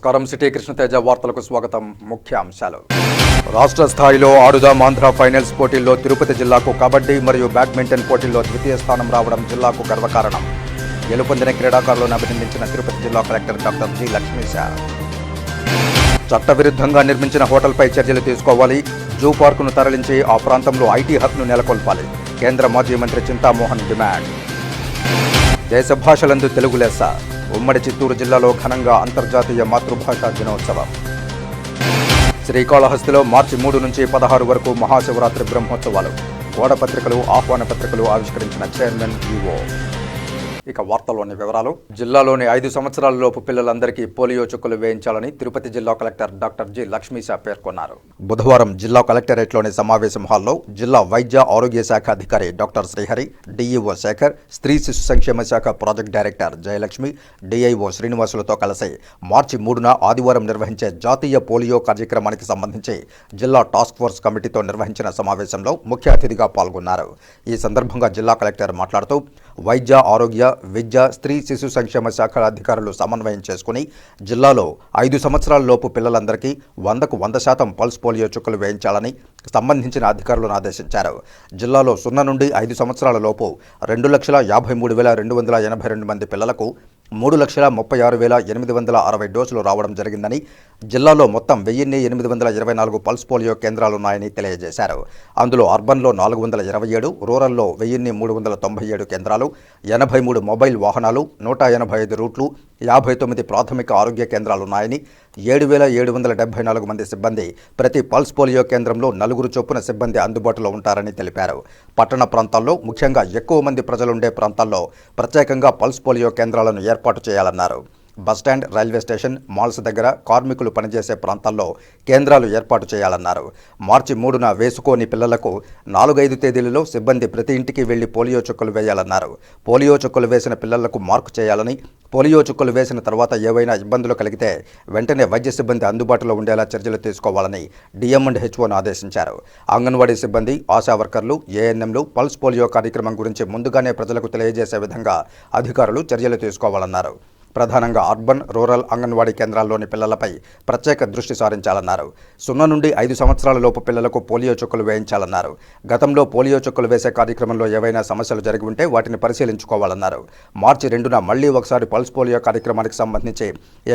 నమస్కారం. సిటీ కృష్ణతేజ వార్తలకు స్వాగతం. ముఖ్యాంశాలు. రాష్ట్ర స్థాయిలో ఆడుదాం ఆంధ్ర ఫైనల్స్ పోటీల్లో తిరుపతి జిల్లాకు కబడ్డీ మరియు బ్యాడ్మింటన్ పోటీల్లో ద్వితీయ స్థానం రావడం జిల్లాకు గర్వకారణం. గెలుపొందిన క్రీడాకారులను అభినందించిన తిరుపతి జిల్లా కలెక్టర్ డాక్టర్ జి లక్ష్మీశా. చట్టవిరుద్ధంగా నిర్మించిన హోటల్పై చర్యలు తీసుకోవాలి. జూ పార్కును తరలించి ఆ ప్రాంతంలో ఐటీ హబ్ను నెలకొల్పాలి. కేంద్ర మాజీ మంత్రి చింతామోహన్ డిమాండ్. దేశ భాషలందు తెలుగు లెస్స. ఉమ్మడి చిత్తూరు జిల్లాలో ఘనంగా అంతర్జాతీయ మాతృభాషా దినోత్సవం. శ్రీకాళహస్తిలో మార్చి 3 నుంచి 16 వరకు మహాశివరాత్రి బ్రహ్మోత్సవాలు. గోడపత్రికలు, ఆహ్వాన పత్రికలు ఆవిష్కరించిన చైర్మన్ ఈవో. ఇక వార్తల్లోని వివరాలు. జిల్లాలోని 5 సంవత్సరాలలోపు పిల్లలందరికీ పోలియో చుక్కలు వేయించాలని తిరుపతి జిల్లా కలెక్టర్ డాక్టర్ జి లక్ష్మీశా పేర్కొన్నారు. బుధవారం జిల్లా కలెక్టరేట్లోని సమావేశం హాల్లో జిల్లా వైద్య ఆరోగ్య శాఖ అధికారి డాక్టర్ శ్రీహరి, డిఈఓ శేఖర్, స్త్రీ శిశు సంక్షేమ శాఖ ప్రాజెక్ట్ డైరెక్టర్ జయలక్ష్మి, డిఐఓ శ్రీనివాసులతో కలిసి మార్చి 3న ఆదివారం నిర్వహించే జాతీయ పోలియో కార్యక్రమానికి సంబంధించి జిల్లా టాస్క్ ఫోర్స్ కమిటీతో నిర్వహించిన సమావేశంలో ముఖ్య అతిథిగా పాల్గొన్నారు. ఈ సందర్భంగా జిల్లా కలెక్టర్ మాట్లాడుతూ వైద్య ఆరోగ్య, విద్య, స్త్రీ శిశు సంక్షేమ శాఖల అధికారులు సమన్వయం చేసుకుని జిల్లాలో 5 సంవత్సరాలలోపు పిల్లలందరికీ 100కు 100% పల్స్ పోలియో చుక్కలు వేయించాలని సంబంధించిన అధికారులను ఆదేశించారు. జిల్లాలో 0 నుండి 5 సంవత్సరాల లోపు 2,53,282 మంది పిల్లలకు 3,36,860 డోసులు రావడం జరిగిందని, జిల్లాలో మొత్తం 1,824 పల్స్ పోలియో కేంద్రాలున్నాయని తెలియజేశారు. అందులో అర్బన్లో 427, రూరల్లో 1,397 కేంద్రాలు, 83 మొబైల్ వాహనాలు, 185 రూట్లు, 59 ప్రాథమిక ఆరోగ్య కేంద్రాలున్నాయని, 7,774 మంది సిబ్బంది ప్రతి పల్స్ పోలియో కేంద్రంలో 4 చొప్పున సిబ్బంది అందుబాటులో ఉంటారని తెలిపారు. పట్టణ ప్రాంతాల్లో, ముఖ్యంగా ఎక్కువ మంది ప్రజలుండే ప్రాంతాల్లో ప్రత్యేకంగా పల్స్ పోలియో కేంద్రాలను ఏర్పాటు చేయాలన్నారు. బస్టాండ్, రైల్వే స్టేషన్, మాల్స్ దగ్గర కార్మికులు పనిచేసే ప్రాంతాల్లో కేంద్రాలు ఏర్పాటు చేయాలన్నారు. మార్చి 3న వేసుకోని పిల్లలకు 4-5 తేదీలలో సిబ్బంది ప్రతి ఇంటికి వెళ్లి పోలియో చుక్కలు వేయాలన్నారు. పోలియో చుక్కలు వేసిన పిల్లలకు మార్కు చేయాలని, పోలియో చుక్కలు వేసిన తర్వాత ఏవైనా ఇబ్బందులు కలిగితే వెంటనే వైద్య సిబ్బంది అందుబాటులో ఉండేలా చర్యలు తీసుకోవాలని డిఎం&హెచ్ఓను ఆదేశించారు. అంగన్వాడీ సిబ్బంది, ఆశా వర్కర్లు, ఏఎన్ఎంలు పల్స్ పోలియో కార్యక్రమం గురించి ముందుగానే ప్రజలకు తెలియజేసే విధంగా అధికారులు చర్యలు తీసుకోవాలన్నారు. ప్రధానంగా అర్బన్, రూరల్ అంగన్వాడీ కేంద్రాల్లోని పిల్లలపై ప్రత్యేక దృష్టి సారించాలన్నారు. 0 నుండి 5 సంవత్సరాల లోపు పిల్లలకు పోలియో చుక్కలు వేయించాలన్నారు. గతంలో పోలియో చుక్కలు వేసే కార్యక్రమంలో ఏవైనా సమస్యలు జరిగి ఉంటే వాటిని పరిశీలించుకోవాలన్నారు. మార్చి 2న మళ్లీ ఒకసారి పల్స్ పోలియో కార్యక్రమానికి సంబంధించి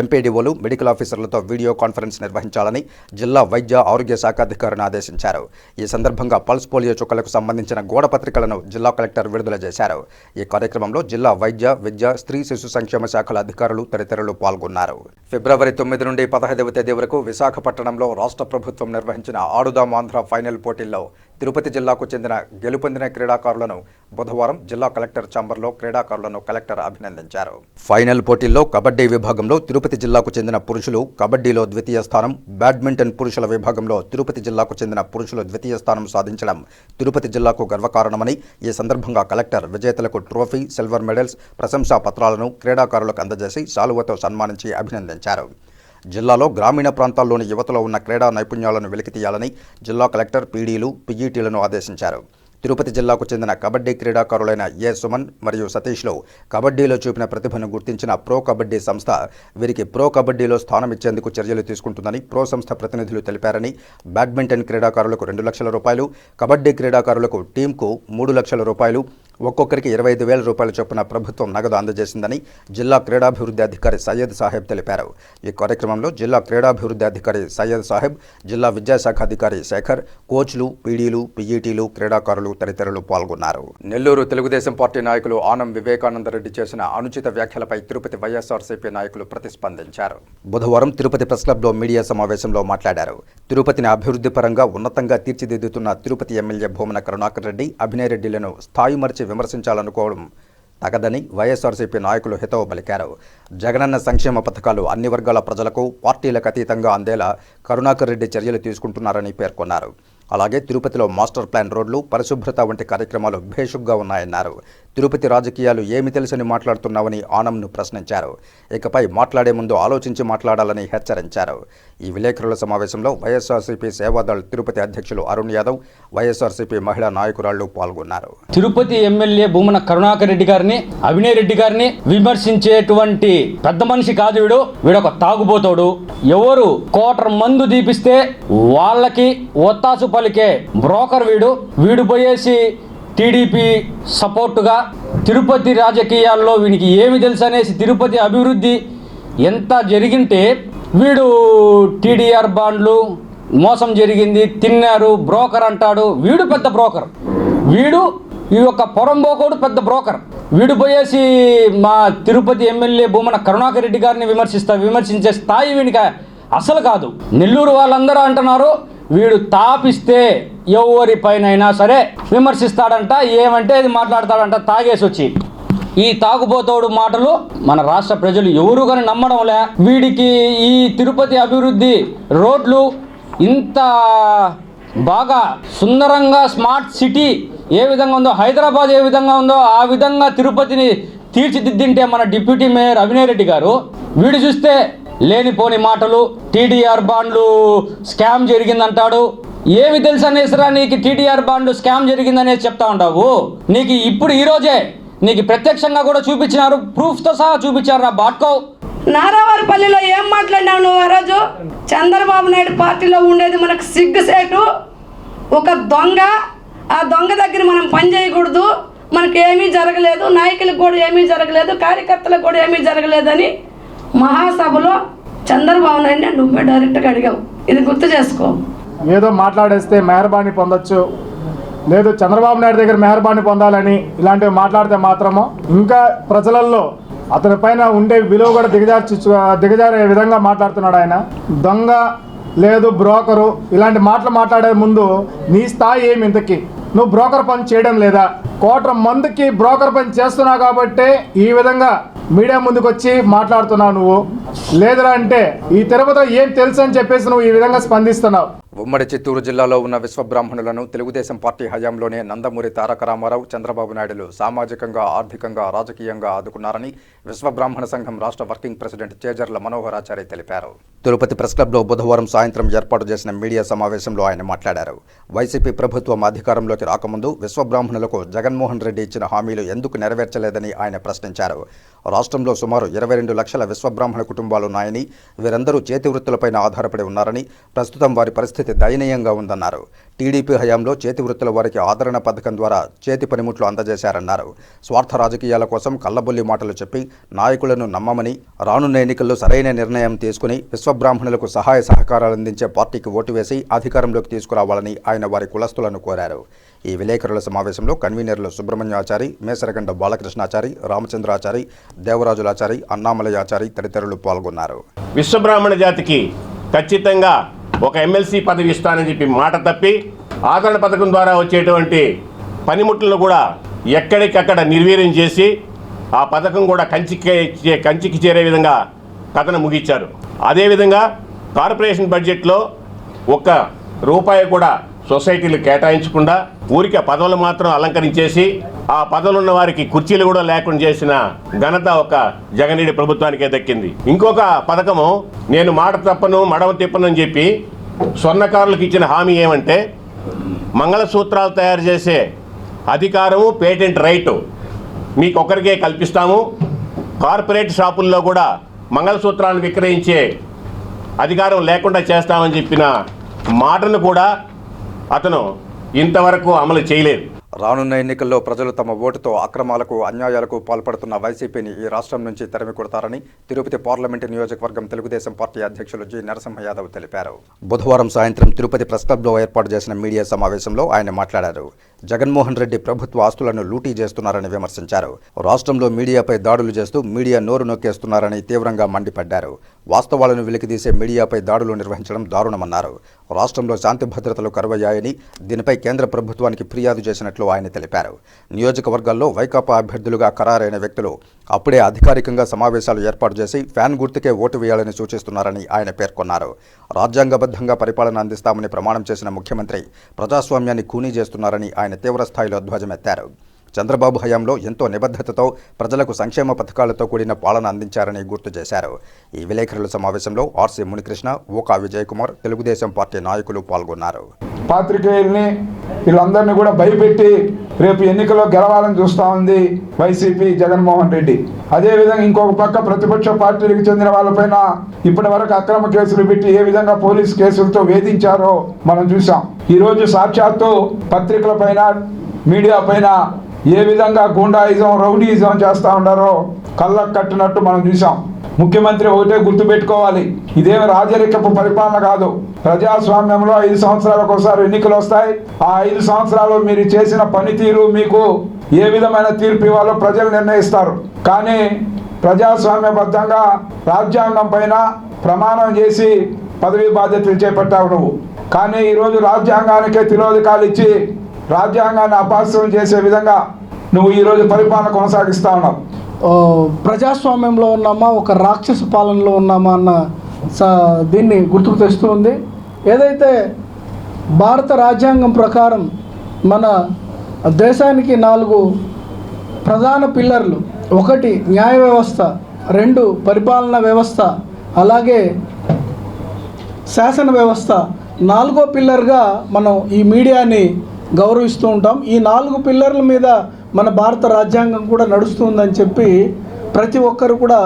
ఎంపీడీఓలు, మెడికల్ ఆఫీసర్లతో వీడియో కాన్ఫరెన్స్ నిర్వహించాలని జిల్లా వైద్య ఆరోగ్య శాఖ అధికారిని ఆదేశించారు. ఈ సందర్భంగా పల్స్ పోలియో చుక్కలకు సంబంధించిన గోడపత్రికలను జిల్లా కలెక్టర్ విడుదల చేశారు. ఈ కార్యక్రమంలో జిల్లా వైద్య, విద్య, స్త్రీ శిశు సంక్షేమ శాఖల అధికారులు తదితరులు పాల్గొన్నారు. ఫిబ్రవరి 9 నుండి 15వ తేదీ వరకు విశాఖపట్నంలో రాష్ట్ర ప్రభుత్వం నిర్వహించిన ఆడుదాం ఆంధ్ర ఫైనల్ పోటీల్లో తిరుపతి జిల్లాకు చెందిన గెలుపొందిన క్రీడాకారులను బుధవారం జిల్లా కలెక్టర్ ఛాంబర్లో క్రీడాకారులను కలెక్టర్ అభినందించారు. ఫైనల్ పోటీల్లో కబడ్డీ విభాగంలో తిరుపతి జిల్లాకు చెందిన పురుషులు కబడ్డీలో ద్వితీయ స్థానం, బ్యాడ్మింటన్ పురుషుల విభాగంలో తిరుపతి జిల్లాకు చెందిన పురుషులు ద్వితీయ స్థానం సాధించడం తిరుపతి జిల్లాకు గర్వకారణమని, ఈ సందర్భంగా కలెక్టర్ విజేతలకు ట్రోఫీ, సిల్వర్ మెడల్స్, ప్రశంసా పత్రాలను క్రీడాకారులకు అందజేసి శాలువతో సన్మానించి అభినందించారు. జిల్లాలో గ్రామీణ ప్రాంతాల్లోని యువతలో ఉన్న క్రీడా నైపుణ్యాలను వెలికితీయాలని జిల్లా కలెక్టర్ పీడీలు, పీఈటీలను ఆదేశించారు. తిరుపతి జిల్లాకు చెందిన కబడ్డీ క్రీడాకారులైన ఏ సుమన్ మరియు సతీష్లో కబడ్డీలో చూపిన ప్రతిభను గుర్తించిన ప్రో కబడ్డీ సంస్థ వీరికి ప్రో కబడ్డీలో స్థానం ఇచ్చేందుకు చర్యలు తీసుకుంటుందని ప్రో సంస్థ ప్రతినిధులు తెలిపారని, బ్యాడ్మింటన్ క్రీడాకారులకు 2 లక్షల రూపాయలు, కబడ్డీ క్రీడాకారులకు టీంకు 3 లక్షల రూపాయలు, ఒక్కొక్కరికి 25,000 రూపాయల చొప్పున ప్రభుత్వం నగదు అందజేసిందని జిల్లా క్రీడాభివృద్ధి అధికారి సయ్యద్ సాహెబ్ తెలిపారు. ఈ కార్యక్రమంలో జిల్లా క్రీడాభివృద్ధి అధికారి సయ్యద్ సాహెబ్, జిల్లా విద్యాశాఖ అధికారి శేఖర్, కోచ్లు, పీడీలు, పీఈటీలు, క్రీడాకారులు తదితరులు పాల్గొన్నారు. నెల్లూరు తెలుగుదేశం పార్టీ నాయకులు ఆనం వివేకానందరెడ్డి చేసిన అనుచిత వ్యాఖ్యలపై తిరుపతి వైఎస్ఆర్సీపీ నాయకులు ప్రతిస్పందించారు. బుధవారం తిరుపతి ప్రెస్ క్లబ్లో మీడియా సమావేశంలో మాట్లాడారు. తిరుపతిని అభివృద్ధి పరంగా ఉన్నతంగా తీర్చిదిద్దుతున్న తిరుపతి ఎమ్మెల్యే భూమన కరుణాకర్ రెడ్డి, అభినయ్ రెడ్డిలను స్థాయి మరిచి విమర్శించాలనుకోవడం తగదని వైఎస్ఆర్సీపీ నాయకులు హితవు పలికారు. జగనన్న సంక్షేమ పథకాలు అన్ని వర్గాల ప్రజలకు పార్టీలకు అతీతంగా అందేలా కరుణాకర్ రెడ్డి చర్యలు తీసుకుంటున్నారని పేర్కొన్నారు. అలాగే తిరుపతిలో మాస్టర్ ప్లాన్ రోడ్లు, పరిశుభ్రత వంటి కార్యక్రమాలు భేషుగ్గా ఉన్నాయన్నారు. తిరుపతి రాజకీయాలు ఏమి తెలుసని మాట్లాడుతున్నావని ఆనంను ప్రశ్నించారు. ఇకపై మాట్లాడే ముందు ఆలోచించి మాట్లాడాలని హెచ్చరించారు. ఈ విలేకరుల సమావేశంలో వైఎస్ఆర్సీపీ సేవాదళ్ తిరుపతి అధ్యక్షులు అరుణ్ యాదవ్, వైఎస్ఆర్సీపీ మహిళా నాయకురాళ్లు పాల్గొన్నారు. తిరుపతి ఎమ్మెల్యే భూమన కరుణాకర్ రెడ్డి గారిని, అవినయ్ రెడ్డి గారిని విమర్శించేటువంటి పెద్ద మనిషి కాదు వీడు. వీడొక తాగుబోతాడు. ఎవరు కోటర్ మందు దీపిస్తే వాళ్ళకి ఒత్తాసు పలికే బ్రోకర్ వీడు. వీడు పోయేసి టీడీపీ సపోర్టుగా తిరుపతి రాజకీయాల్లో వీనికి ఏమి తెలుసు అనేసి తిరుపతి అభివృద్ధి ఎంత జరిగింటే వీడు టీడీఆర్ బాండ్లు మోసం జరిగింది, తిన్నారు, బ్రోకర్ అంటాడు. వీడు పెద్ద బ్రోకర్. వీడు ఈ యొక్క పొరంబోకోడు పెద్ద బ్రోకర్. వీడు పోయేసి మా తిరుపతి ఎమ్మెల్యే భూమన కరుణాకర్ రెడ్డి గారిని విమర్శించే స్థాయి వీనికి అసలు కాదు. నెల్లూరు వాళ్ళందరూ అంటున్నారు వీడు తాపిస్తే ఎవరిపైనైనా సరే విమర్శిస్తాడంట, ఏమంటే ఇది మాట్లాడతాడంట తాగేసి వచ్చి. ఈ తాగుబోతోడు మాటలు మన రాష్ట్ర ప్రజలు ఎవరు కానీ నమ్మడంలే. వీడికి ఈ తిరుపతి అభివృద్ధి రోడ్లు ఇంత బాగా సుందరంగా స్మార్ట్ సిటీ ఏ విధంగా ఉందో, హైదరాబాద్ ఏ విధంగా ఉందో ఆ విధంగా తిరుపతిని తీర్చిదిద్దింటే మన డిప్యూటీ మేయర్ అవినయ్ రెడ్డి గారు, వీడు చూస్తే లేనిపోని మాటలు, టీడీఆర్ బాండ్లు స్కామ్ జరిగిందంటాడు. ఏమి తెలుసు అనేసిరా నీకు టీడీఆర్ బాండ్లు స్కామ్ జరిగిందనేసి చెప్తా ఉంటావు. నీకు ఇప్పుడు ఈరోజే నీకు ప్రత్యక్షంగా కూడా చూపించినారు, ప్రూఫ్తో సహా చూపించారు. రా బాట్కో నారావారిపల్లిలో ఏం మాట్లాడినావు నువ్వు ఆ రోజు? చంద్రబాబు నాయుడు పార్టీలో ఉండేది మనకు సిగ్గుసేటు, ఒక దొంగ. ఆ దొంగ దగ్గర మనం పని చేయకూడదు, మనకు ఏమీ జరగలేదు, నాయకులకు కూడా ఏమీ జరగలేదు, కార్యకర్తలకు కూడా ఏమీ జరగలేదని మహాసభలో చంద్రబాబు నాయుడు నువ్వే డైరెక్ట్గా అడిగావు. ఇది గుర్తు చేసుకో. ఏదో మాట్లాడేస్తే మెహర్బానీ పొందొచ్చు, లేదు చంద్రబాబు నాయుడు దగ్గర మెహర్బానీ పొందాలని ఇలాంటివి మాట్లాడితే మాత్రము ఇంకా ప్రజలలో అతని పైన ఉండే విలువ కూడా దిగజారే విధంగా మాట్లాడుతున్నాడు ఆయన. దొంగ లేదు బ్రోకరు ఇలాంటి మాటలు మాట్లాడే ముందు నీ స్థాయి ఏమి? ఇంతకీ నువ్వు బ్రోకర్ పని చేయడం లేదా? కోట్ల మందికి బ్రోకర్ పని చేస్తున్నావు కాబట్టి ఈ విధంగా మీడియా ముందుకు వచ్చి మాట్లాడుతున్నావు. నువ్వు లేదురా అంటే ఈ తిరుపతిలో ఏం తెలుసు అని చెప్పేసి నువ్వు ఈ విధంగా స్పందిస్తున్నావు. ఉమ్మడి చిత్తూరు జిల్లాలో ఉన్న విశ్వబ్రాహ్మణులను తెలుగుదేశం పార్టీ హయాంలోనే నందమూరి తారక రామారావు, చంద్రబాబు నాయుడులు సామాజికంగా, ఆర్థికంగా, రాజకీయంగా ఆదుకున్నారని విశ్వబ్రాహ్మణ సంఘం రాష్ట్ర వర్కింగ్ ప్రెసిడెంట్ చేజర్ల మనోహరాచారి తెలిపారు. తిరుపతి ప్రెస్ క్లబ్లో బుధవారం సాయంత్రం ఏర్పాటు చేసిన మీడియా సమావేశంలో ఆయన మాట్లాడారు. వైసీపీ ప్రభుత్వం అధికారంలోకి రాకముందు విశ్వబ్రాహ్మణులకు జగన్మోహన్ రెడ్డి ఇచ్చిన హామీలు ఎందుకు నెరవేర్చలేదని ఆయన ప్రశ్నించారు. రాష్ట్రంలో సుమారు 22 లక్షల విశ్వబ్రాహ్మణ కుటుంబాలున్నాయని, వీరందరూ చేతి వృత్తులపైన ఆధారపడి ఉన్నారని, ప్రస్తుతం వారి పరిస్థితి దయనీయంగా ఉందన్నారు. టీడీపీ హయాంలో చేతి వృత్తుల వారికి ఆదరణ పథకం ద్వారా చేతి పనిముట్లు అందజేశారన్నారు. స్వార్థ రాజకీయాల కోసం కల్లబొల్లి మాటలు చెప్పి నాయకులను నమ్మమని, రానున్న ఎన్నికల్లో సరైన నిర్ణయం తీసుకుని విశ్వబ్రాహ్మణులకు సహాయ సహకారాలు అందించే పార్టీకి ఓటు వేసి అధికారంలోకి తీసుకురావాలని ఆయన వారి కులస్తులను కోరారు. ఈ విలేకరుల సమావేశంలో కన్వీనర్లు సుబ్రహ్మణ్యాచారి, మేసరగండ బాలకృష్ణాచారి, రామచంద్రాచారి, దేవరాజులాచారి, అన్నామలయాచారి తదితరులు పాల్గొన్నారు. విశ్వబ్రాహ్మణ జాతికి ఖచ్చితంగా ఒక ఎమ్మెల్సీ పదవి ఇస్తానని చెప్పి మాట తప్పి ఆదరణ పథకం ద్వారా వచ్చేటువంటి పనిముట్లను కూడా ఎక్కడికక్కడ నిర్వీర్యం చేసి ఆ పథకం కూడా కంచికి చేరే విధంగా కథను ముగించారు. అదేవిధంగా కార్పొరేషన్ బడ్జెట్లో ఒక్క రూపాయి కూడా సొసైటీలు కేటాయించకుండా ఊరికి పదవులు మాత్రం అలంకరించేసి ఆ పదవులు ఉన్న వారికి కుర్చీలు కూడా లేకుండా చేసిన ఘనత ఒక జగన్రెడ్డి ప్రభుత్వానికే దక్కింది. ఇంకొక పథకము నేను మాట తప్పను మడవ తిప్పను అని చెప్పి స్వర్ణకారులకు ఇచ్చిన హామీ ఏమంటే మంగళసూత్రాలు తయారు చేసే అధికారము, పేటెంట్ రైటు మీకు ఒకరికే కల్పిస్తాము, కార్పొరేట్ షాపుల్లో కూడా మంగళసూత్రాలను విక్రయించే అధికారం లేకుండా చేస్తామని చెప్పిన మాటను కూడా అతను ఇంతవరకు అమలు చేయలేదు. రానున్న ఎన్నికల్లో ప్రజలు తమ ఓటుతో అక్రమాలకు, అన్యాయాలకు పాల్పడుతున్న వైసీపీని ఈ రాష్ట్రం నుంచి తరిమి కొడతారని తిరుపతి పార్లమెంటు నియోజకవర్గం తెలుగుదేశం పార్టీ అధ్యక్షులు జి నరసింహ యాదవ్ తెలిపారు. బుధవారం సాయంత్రం తిరుపతి ప్రెస్ క్లబ్లో ఏర్పాటు చేసిన మీడియా సమావేశంలో ఆయన మాట్లాడారు. జగన్మోహన్ రెడ్డి ప్రభుత్వ ఆస్తులను లూటీ చేస్తున్నారని విమర్శించారు. రాష్ట్రంలో మీడియాపై దాడులు చేస్తూ మీడియా నోరు నొక్కేస్తున్నారని తీవ్రంగా మండిపడ్డారు. వాస్తవాలను వెలికితీసే మీడియాపై దాడులు నిర్వహించడం దారుణమన్నారు. రాష్ట్రంలో శాంతి భద్రతలు కరువయ్యాయని, దీనిపై కేంద్ర ప్రభుత్వానికి ఫిర్యాదు చేసినట్లు ఆయన తెలిపారు. నియోజకవర్గాల్లో వైకాపా అభ్యర్థులుగా ఖరారైన వ్యక్తులు అప్పుడే అధికారికంగా సమావేశాలు ఏర్పాటు చేసి ఫ్యాన్ గుర్తుకే ఓటు వేయాలని సూచిస్తున్నారని ఆయన పేర్కొన్నారు. రాజ్యాంగబద్ధంగా పరిపాలన అందిస్తామని ప్రమాణం చేసిన ముఖ్యమంత్రి ప్రజాస్వామ్యాన్ని ఖూనీ చేస్తున్నారని ఆయన తీవ్రస్థాయిలో ధ్వజమెత్తారు. చంద్రబాబు హయాంలో ఎంతో నిబద్ధతతో ప్రజలకు సంక్షేమ పథకాలతో కూడిన పాలన అందించారని గుర్తు చేశారు. ఈ విలేకరుల సమావేశంలో ఆర్సీ మునికృష్ణ, ఓకా విజయ్ కుమార్, తెలుగుదేశం పార్టీ నాయకులు పాల్గొన్నారు. పాత్రికేయుల్ని వీళ్ళందరినీ కూడా భయపెట్టి రేపు ఎన్నికల్లో గెలవాలని చూస్తూ ఉంది వైసీపీ, జగన్మోహన్ రెడ్డి. అదేవిధంగా ఇంకొక పక్క ప్రతిపక్ష పార్టీలకు చెందిన వాళ్ళపైన ఇప్పటి వరకు అక్రమ కేసులు పెట్టి ఏ విధంగా పోలీసు కేసులతో వేధించారో మనం చూసాం. ఈరోజు సాక్షాత్తు పత్రికల పైన, మీడియా పైన ఏ విధంగా గూండాయిజం, రౌడీయిజం చేస్తూ ఉన్నారో కళ్ళకు కట్టినట్టు మనం చూసాం. ముఖ్యమంత్రి ఒకటే గుర్తుపెట్టుకోవాలి, ఇదేమి రాజరికపు పరిపాలన కాదు. ప్రజాస్వామ్యంలో 5 సంవత్సరాలకు ఒకసారి ఎన్నికలు వస్తాయి. ఆ 5 సంవత్సరాలు మీరు చేసిన పనితీరు, మీకు ఏ విధమైన తీర్పు ఇవ్వాలో ప్రజలు నిర్ణయిస్తారు. కానీ ప్రజాస్వామ్యబద్ధంగా రాజ్యాంగం పైన ప్రమాణం చేసి పదవీ బాధ్యతలు చేపట్టావు నువ్వు. కానీ ఈరోజు రాజ్యాంగానికే తిలోదకాలు ఇచ్చి రాజ్యాంగాన్ని అపహాస్యం చేసే విధంగా నువ్వు ఈరోజు పరిపాలన కొనసాగిస్తా ఉన్నావు. ప్రజాస్వామ్యంలో ఉన్నామా, ఒక రాక్షస పాలనలో ఉన్నామా అన్న దీన్ని గుర్తుకు తెస్తూ ఉంది. ఏదైతే భారత రాజ్యాంగం ప్రకారం మన దేశానికి 4 ప్రధాన పిల్లర్లు, 1 న్యాయ వ్యవస్థ, 2 పరిపాలనా వ్యవస్థ, అలాగే శాసన వ్యవస్థ, 4వ పిల్లర్గా మనం ఈ మీడియాని గౌరవిస్తూ ఉంటాం. ఈ 4 పిల్లర్ల మీద మన భారత రాజ్యాంగం కూడా నడుస్తుందని చెప్పి ప్రతి ఒక్కరు కూడా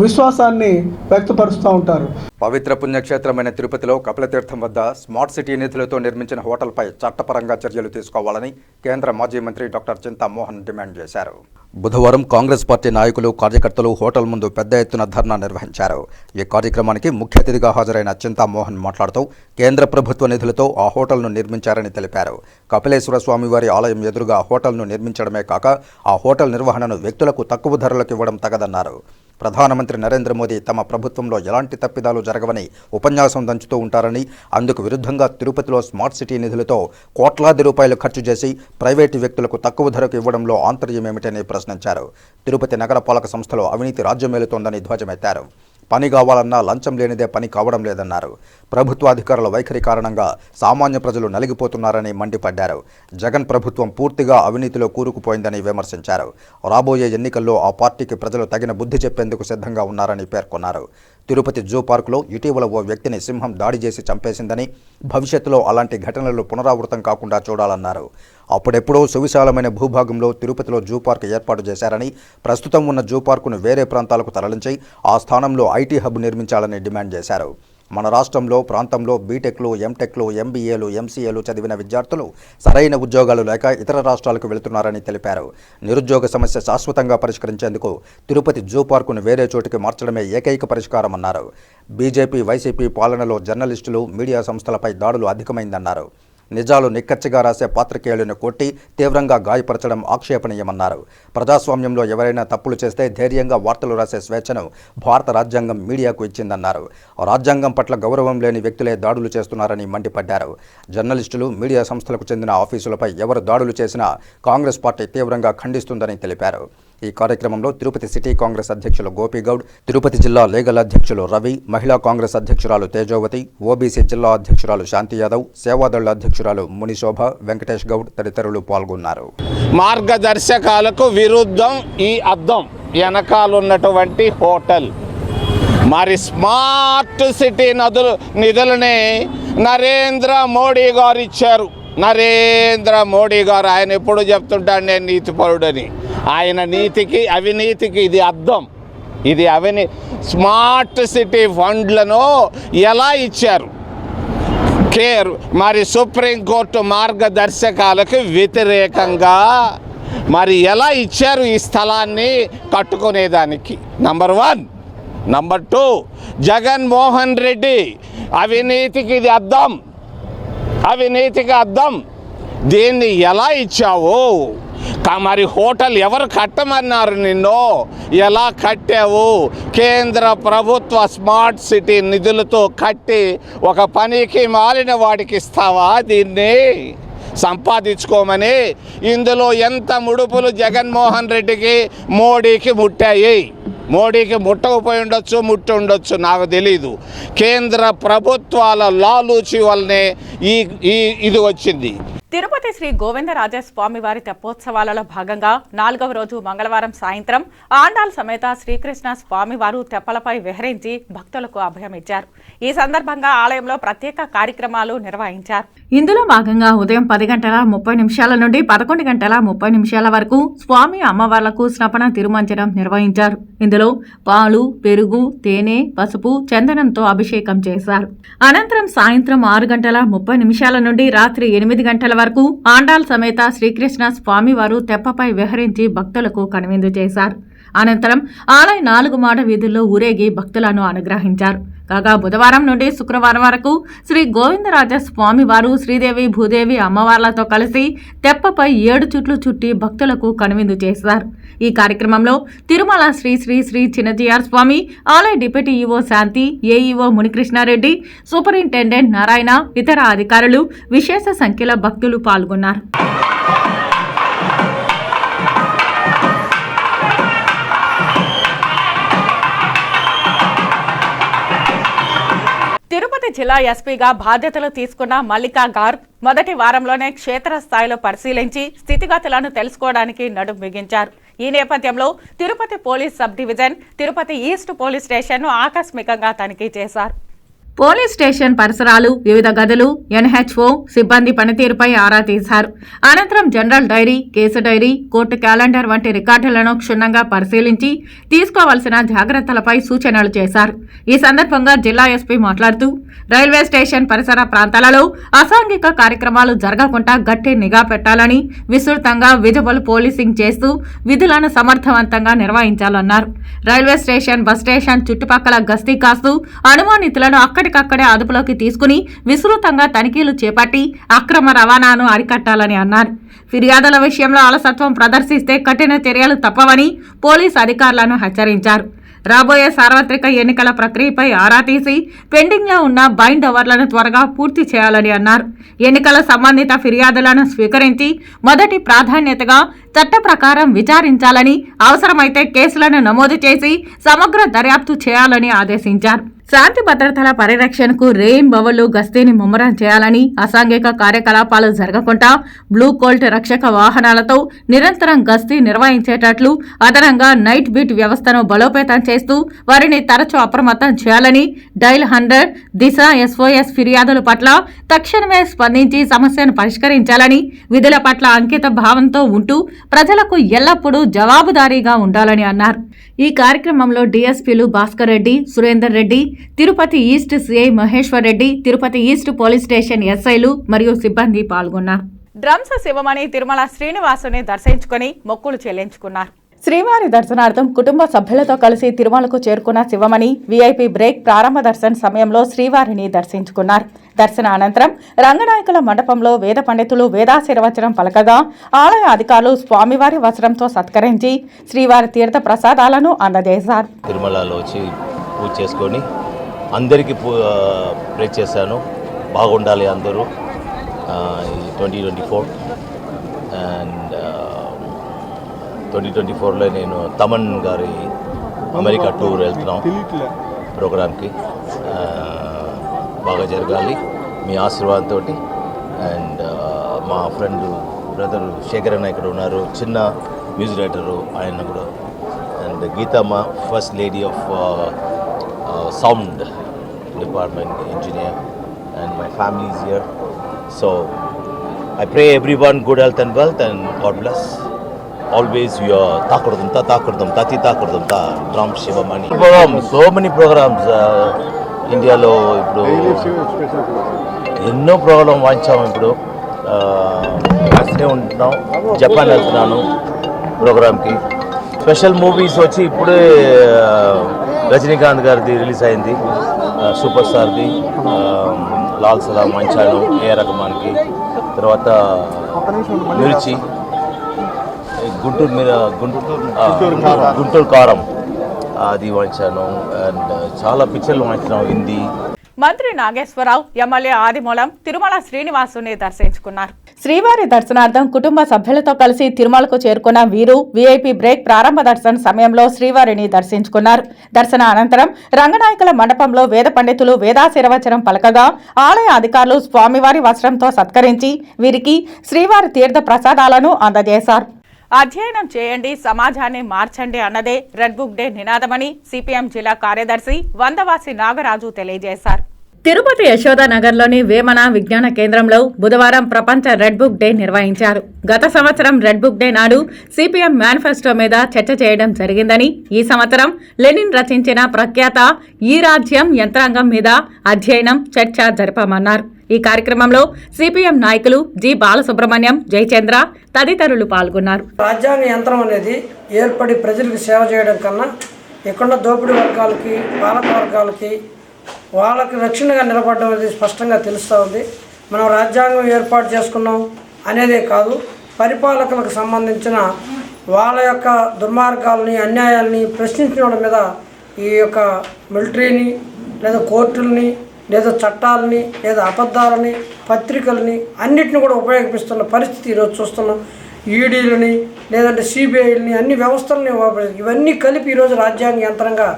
విశ్వాసాన్ని వ్యక్తపరుస్తూ ఉంటారు. పవిత్ర పుణ్యక్షేత్రమైన తిరుపతిలో కపిలతీర్థం వద్ద స్మార్ట్ సిటీ నిధులతో నిర్మించిన హోటల్పై చట్టపరంగా చర్యలు తీసుకోవాలని కేంద్ర మాజీ మంత్రి డాక్టర్ చింతామోహన్ డిమాండ్ చేశారు. బుధవారం కాంగ్రెస్ పార్టీ నాయకులు, కార్యకర్తలు హోటల్ ముందు పెద్ద ఎత్తున ధర్నా నిర్వహించారు. ఈ కార్యక్రమానికి ముఖ్య అతిథిగా హాజరైన చింతామోహన్ మాట్లాడుతూ కేంద్ర ప్రభుత్వ నిధులతో ఆ హోటల్ను నిర్మించారని తెలిపారు. కపిలేశ్వర స్వామివారి ఆలయం ఎదురుగా హోటల్ను నిర్మించడమే కాక ఆ హోటల్ నిర్వహణను వ్యక్తులకు తక్కువ ధరలకు ఇవ్వడం తగదన్నారు. ప్రధానమంత్రి నరేంద్ర మోదీ తమ ప్రభుత్వంలో ఎలాంటి తప్పిదాలు జరగవని ఉపన్యాసం దంచుతూ ఉంటారని, అందుకు విరుద్ధంగా తిరుపతిలో స్మార్ట్ సిటీ నిధులతో కోట్లాది రూపాయలు ఖర్చు చేసి ప్రైవేటు వ్యక్తులకు తక్కువ ధరకు ఇవ్వడంలో ఆంతర్యమేమిటని ప్రశ్నించారు. తిరుపతి నగరపాలక సంస్థలో అవినీతి రాజ్యమేలుతోందని ధ్వజమెత్తారు. పని కావాలన్నా లంచం లేనిదే పని కావడం లేదన్నారు. ప్రభుత్వాధికారుల వైఖరి కారణంగా సామాన్య ప్రజలు నలిగిపోతున్నారని మండిపడ్డారు. జగన్ ప్రభుత్వం పూర్తిగా అవినీతిలో కూరుకుపోయిందని విమర్శించారు. రాబోయే ఎన్నికల్లో ఆ పార్టీకి ప్రజలు తగిన బుద్ధి చెప్పేందుకు సిద్ధంగా ఉన్నారని పేర్కొన్నారు. తిరుపతి జూ పార్కులో ఇటీవల ఓ వ్యక్తిని సింహం దాడి చేసి చంపేసిందని, భవిష్యత్తులో అలాంటి ఘటనలు పునరావృతం కాకుండా చూడాలన్నారు. అప్పుడెప్పుడో సువిశాలమైన భూభాగంలో తిరుపతిలో జూ పార్క్ ఏర్పాటు చేశారని, ప్రస్తుతం ఉన్న జూ పార్కును వేరే ప్రాంతాలకు తరలించి ఆ స్థానంలో ఐటీ హబ్ నిర్మించాలని డిమాండ్ చేశారు. మన రాష్ట్రంలో, ప్రాంతంలో బీటెక్లు, ఎంటెక్లు, ఎంబీఏలు, ఎంసీఏలు చదివిన విద్యార్థులు సరైన ఉద్యోగాలు లేక ఇతర రాష్ట్రాలకు వెళుతున్నారని తెలిపారు. నిరుద్యోగ సమస్య శాశ్వతంగా పరిష్కరించేందుకు తిరుపతి జూ పార్కును వేరే చోటికి మార్చడమే ఏకైక పరిష్కారమన్నారు. బీజేపీ, వైసీపీ పాలనలో జర్నలిస్టులు, మీడియా సంస్థలపై దాడులు అధికమైందన్నారు. నిజాలు నిక్కచ్చిగా రాసే పాత్రికేయులను కొట్టి తీవ్రంగా గాయపరచడం ఆక్షేపణీయమన్నారు. ప్రజాస్వామ్యంలో ఎవరైనా తప్పులు చేస్తే ధైర్యంగా వార్తలు రాసే స్వేచ్ఛను భారత రాజ్యాంగం మీడియాకు ఇచ్చిందన్నారు. రాజ్యాంగం పట్ల గౌరవం లేని వ్యక్తులే దాడులు చేస్తున్నారని మండిపడ్డారు. జర్నలిస్టులు, మీడియా సంస్థలకు చెందిన ఆఫీసులపై ఎవరు దాడులు చేసినా కాంగ్రెస్ పార్టీ తీవ్రంగా ఖండిస్తుందని తెలిపారు. ఈ కార్యక్రమంలో తిరుపతి సిటీ కాంగ్రెస్ అధ్యక్షులు గోపిగౌడ్, తిరుపతి జిల్లా లీగల్ అధ్యక్షులు రవి, మహిళా కాంగ్రెస్ అధ్యక్షురాలు తేజోవతి, ఓబీసీ జిల్లా అధ్యక్షురాలు శాంతి యాదవ్, సేవాదళ అధ్యక్షురాలు మునిశోభ, వెంకటేష్ గౌడ్ తదితరులు పాల్గొన్నారు. మార్గదర్శకాలకు విరుద్ధం ఈ అద్దం వెనకాలన్నటువంటి హోటల్. మరి స్మార్ట్ సిటీ నిధులని నరేంద్ర మోడీ గారు ఇచ్చారు. నరేంద్ర మోడీ గారు ఆయన ఎప్పుడు చెప్తుంటాడు నేను నీతిపరుడని. ఆయన నీతికి, అవినీతికి ఇది అద్దం. ఇది స్మార్ట్ సిటీ ఫండ్లను ఎలా ఇచ్చారు? మరి సుప్రీంకోర్టు మార్గదర్శకాలకు వ్యతిరేకంగా మరి ఎలా ఇచ్చారు ఈ స్థలాన్ని కట్టుకునేదానికి? నంబర్ 1. నంబర్ 2, జగన్మోహన్ రెడ్డి అవినీతికి ఇది అద్దం, అవినీతికి అద్దం. దీన్ని ఎలా ఇచ్చావు? మరి హోటల్ ఎవరు కట్టమన్నారు నిన్ను? ఎలా కట్టావు? కేంద్ర ప్రభుత్వ స్మార్ట్ సిటీ నిధులతో కట్టి ఒక పనికి మాలిన వాడికి ఇస్తావా దీన్ని సంపాదించుకోమని? ఇందులో ఎంత ముడుపులు జగన్మోహన్ రెడ్డికి, మోడీకి ముట్టాయి? మోడీకి ముట్టకపోయి ఉండొచ్చు, ముట్టి ఉండొచ్చు, నాకు తెలీదు. కేంద్ర ప్రభుత్వాల లాలూచి వల్లనే ఇది వచ్చింది. తిరుపతి శ్రీ గోవిందరాజ స్వామివారి తెప్పోత్సవాలలో భాగంగా 4వ రోజు మంగళవారం సాయంత్రం ఆండాల్ సమేత శ్రీకృష్ణ స్వామివారు తెప్పలపై విహరించి భక్తులకు అభయమిచ్చారు. ఈ సందర్భంగా ఆలయంలో ప్రత్యేక కార్యక్రమాలు నిర్వహించారు. ఇందులో భాగంగా ఉదయం 10:30 నుండి 11:30 వరకు స్వామి అమ్మవార్లకు స్నపన తిరుమంజనం నిర్వహించారు. ఇందులో పాలు, పెరుగు, తేనె, పసుపు, చందనంతో అభిషేకం చేశారు. అనంతరం సాయంత్రం 6:30 నుండి రాత్రి 8 గంటల వరకు ఆండాల్ సమేత శ్రీకృష్ణ స్వామివారు తెప్పపై విహరించి భక్తులకు కనువిందు చేశారు. అనంతరం ఆలయ 4 మాడ వీధుల్లో ఊరేగి భక్తులను అనుగ్రహించారు. కాగా బుధవారం నుండి శుక్రవారం వరకు శ్రీ గోవిందరాజ స్వామివారు శ్రీదేవి, భూదేవి అమ్మవార్లతో కలిసి తెప్పపై 7 చుట్లు చుట్టి భక్తులకు కనువిందు చేశారు. ఈ కార్యక్రమంలో తిరుమల శ్రీ శ్రీ శ్రీ చిన్నజీఆర్ స్వామి, ఆలయ డిప్యూటీ ఈవో శాంతి, ఏఈఓ మునికృష్ణారెడ్డి, సూపరింటెండెంట్ నారాయణ, ఇతర అధికారులు, విశేష సంఖ్యలో భక్తులు పాల్గొన్నారు. తిరుపతి జిల్లా ఎస్పీగా బాధ్యతలు తీసుకున్న మల్లికా గార్గ్ మొదటి వారంలోనే క్షేత్రస్థాయిలో పరిశీలించి స్థితిగతులను తెలుసుకోవడానికి నడుం బిగించారు. ఈ నేపథ్యంలో Tirupati police sub division, Tirupati east police స్టేషన్ను ఆకస్మికంగా తనిఖీ చేశారు. పోలీస్ స్టేషన్ పరిసరాలు, వివిధ గదులు, ఎన్హెచ్ఓ సిబ్బంది పనితీరుపై ఆరా తీశారు. అనంతరం general dairy, case dairy, court calendar వంటి రికార్డులను క్షుణ్ణంగా పరిశీలించి తీసుకోవాల్సిన జాగ్రత్తలపై సూచనలు చేశారు. ఈ సందర్భంగా జిల్లా ఎస్పీ మాట్లాడుతూ రైల్వే స్టేషన్ పరిసర ప్రాంతాలలో అసాంఘిక కార్యక్రమాలు జరగకుండా గట్టి నిఘా పెట్టాలని, విస్తృతంగా విజిబుల్ పోలీసింగ్ చేస్తూ విధులను సమర్థవంతంగా నిర్వహించాలన్నారు. రైల్వే స్టేషన్, బస్ స్టేషన్ చుట్టుపక్కల గస్తీ కాస్తూ అనుమానితులను అక్కడికక్కడే అదుపులోకి తీసుకుని విస్తృతంగా తనిఖీలు చేపట్టి అక్రమ రవాణాను అరికట్టాలని అన్నారు. ఫిర్యాదుల విషయంలో అలసత్వం ప్రదర్శిస్తే కఠిన చర్యలు తప్పవని పోలీసు అధికారులను హెచ్చరించారు. రాబోయే సార్వత్రిక ఎన్నికల ప్రక్రియపై ఆరా తీసి పెండింగ్లో ఉన్న బైండ్ ఓవర్లను త్వరగా పూర్తి చేయాలని అన్నారు. ఎన్నికల సంబంధిత ఫిర్యాదులను స్వీకరించి మొదటి ప్రాధాన్యతగా చట్ట ప్రకారం విచారించాలని, అవసరమైతే కేసులను నమోదు చేసి సమగ్ర దర్యాప్తు చేయాలని ఆదేశించారు. శాంతి భద్రతల పరిరక్షణకు రేయింబవళ్లు గస్తీని ముమ్మరం చేయాలని, అసాంఘిక కార్యకలాపాలు జరగకుండా బ్లూ కోల్ట్ రక్షక వాహనాలతో నిరంతరం గస్తీ నిర్వహించేటట్లు అదనంగా నైట్ బీట్ వ్యవస్థను బలోపేతం చేస్తూ వారిని తరచూ అప్రమత్తం చేయాలని, డైల్ 100, దిశ, SOS ఫిర్యాదుల పట్ల తక్షణమే స్పందించి సమస్యను పరిష్కరించాలని, విధుల పట్ల అంకిత భావంతో ఉంటూ ప్రజలకు ఎల్లప్పుడూ జవాబుదారీగా ఉండాలని అన్నారు. ఈ కార్యక్రమంలో డీఎస్పీలు Bhaskar Reddy, Surender Reddy, Tirupati east CI Maheshwar Reddy, Tirupati east police station ఎస్ఐలు మరియు సిబ్బంది పాల్గొన్నారు. డ్రమ్స్ శివమణి తిరుమల శ్రీనివాసుని దర్శించుకుని మొక్కులు చెల్లించుకున్నారు. శ్రీవారి దర్శనార్థం కుటుంబ సభ్యులతో కలిసి తిరుమలకు చేరుకున్న శివమణి వీఐపీ బ్రేక్ ప్రారంభ దర్శన సమయంలో శ్రీవారిని దర్శించుకున్నారు. దర్శన అనంతరం రంగనాయకుల మండపంలో వేద పండితులు వేదాశీర్వచనం పలకగా ఆలయ అధికారులు స్వామివారి వస్త్రంతో సత్కరించి శ్రీవారి తీర్థ ప్రసాదాలను అందజేశారు. తిరుమలలో వచ్చి పూజ చేసుకొని అందరికీ ప్రే చేశాను. బాగుండాలి అందరూ. 2024 అండ్ 2024లో నేను తమన్ గారి అమెరికా టూర్ వెళ్తున్నాం ప్రోగ్రామ్కి. బాగా జరగాలి మీ ఆశీర్వాదంతో. అండ్ మా ఫ్రెండ్ బ్రదర్ శేఖర్ అన్న ఇక్కడ ఉన్నారు, చిన్న మ్యూజిక్ డైరెక్టరు ఆయన కూడా. And Geethamma first lady of sound department engineer, and my family is here. So I pray everyone good health and wealth, and God bless. Always we are takurdum ta drum Shivamani program. So many programs ఇండియాలో ఇప్పుడు ఎన్నో programme వాయించాము. ఇప్పుడు వస్తూనే ఉంటున్నాం. Japan వెళ్తున్నాను ప్రోగ్రామ్కి. Special movies వచ్చి ఇప్పుడే రజనీకాంత్ గారిది రిలీజ్ అయింది, సూపర్ స్టార్ది. లాల్ సలాం వాయించాను ఏ రకమానికి. తర్వాత మిర్చి, గుంటూరు కారం అది వాయించాను. అండ్ చాలా పిక్చర్లు వాయించాను హిందీ. మంత్రి నాగేశ్వరరావు, ఎమ్మెల్యే ఆదిమూలం తిరుమల శ్రీనివాసుని దర్శించుకున్నారు. శ్రీవారి దర్శనార్థం కుటుంబ సభ్యులతో కలిసి తిరుమలకు చేరుకున్న వీరు వీఐపీ బ్రేక్ ప్రారంభ దర్శన సమయంలో శ్రీవారిని దర్శించుకున్నారు. దర్శన అనంతరం రంగనాయకుల మండపంలో వేద పండితులు వేదాశీర్వచనం పలకగా ఆలయ అధికారులు స్వామివారి వస్త్రంతో సత్కరించి వీరికి శ్రీవారి తీర్థ ప్రసాదాలను అందజేశారు. అధ్యయనం చేయండి, సమాజాన్ని మార్చండి అన్నదే రెడ్ బుక్ డే నినాదమని సిపిఎం జిల్లా కార్యదర్శి వందవాసి నాగరాజు తెలియజేశారు. తిరుపతి యశోదానగర్లోని వేమన విజ్ఞాన కేంద్రంలో బుధవారం ప్రపంచ రెడ్ బుక్ డే నిర్వహించారు. గత సంవత్సరం రెడ్ బుక్ డే నాడు సిపిఎం మేనిఫెస్టో మీద చర్చ చేయడం జరిగిందని, ఈ సంవత్సరం లెనిన్ రచించిన ప్రఖ్యాత ఈ రాజ్యం యంత్రాంగం మీద అధ్యయనం, చర్చ జరిపామన్నారు. ఈ కార్యక్రమంలో సిపిఎం నాయకులు జి బాలసుబ్రహ్మణ్యం, జయచంద్ర తదితరులు పాల్గొన్నారు. రాజ్యాంగ యంత్రం అనేది ఏర్పడి ప్రజలకు సేవ చేయడం కన్నా ఇక్కడ దోపిడీ వర్గాలకి, పాలక వర్గాలకి వాళ్ళకి రక్షణగా నిలబడడం అనేది స్పష్టంగా తెలుస్తూ ఉంది. మనం రాజ్యాంగం ఏర్పాటు చేసుకున్నాం అనేదే కాదు, పరిపాలకులకు సంబంధించిన వాళ్ళ యొక్క దుర్మార్గాలని, అన్యాయాలని ప్రశ్నించడం మీద ఈ యొక్క మిలిటరీని లేదా కోర్టుల్ని లేదా చట్టాలని లేదా అబద్ధాలని, పత్రికల్ని అన్నిటిని కూడా ఉపయోగిస్తున్న పరిస్థితి ఈరోజు చూస్తున్నాం. ఈడీలని లేదంటే సిబిఐని, అన్ని వ్యవస్థలని ఇవన్నీ కలిపి ఈరోజు రాజ్యాంగ యంత్రంగా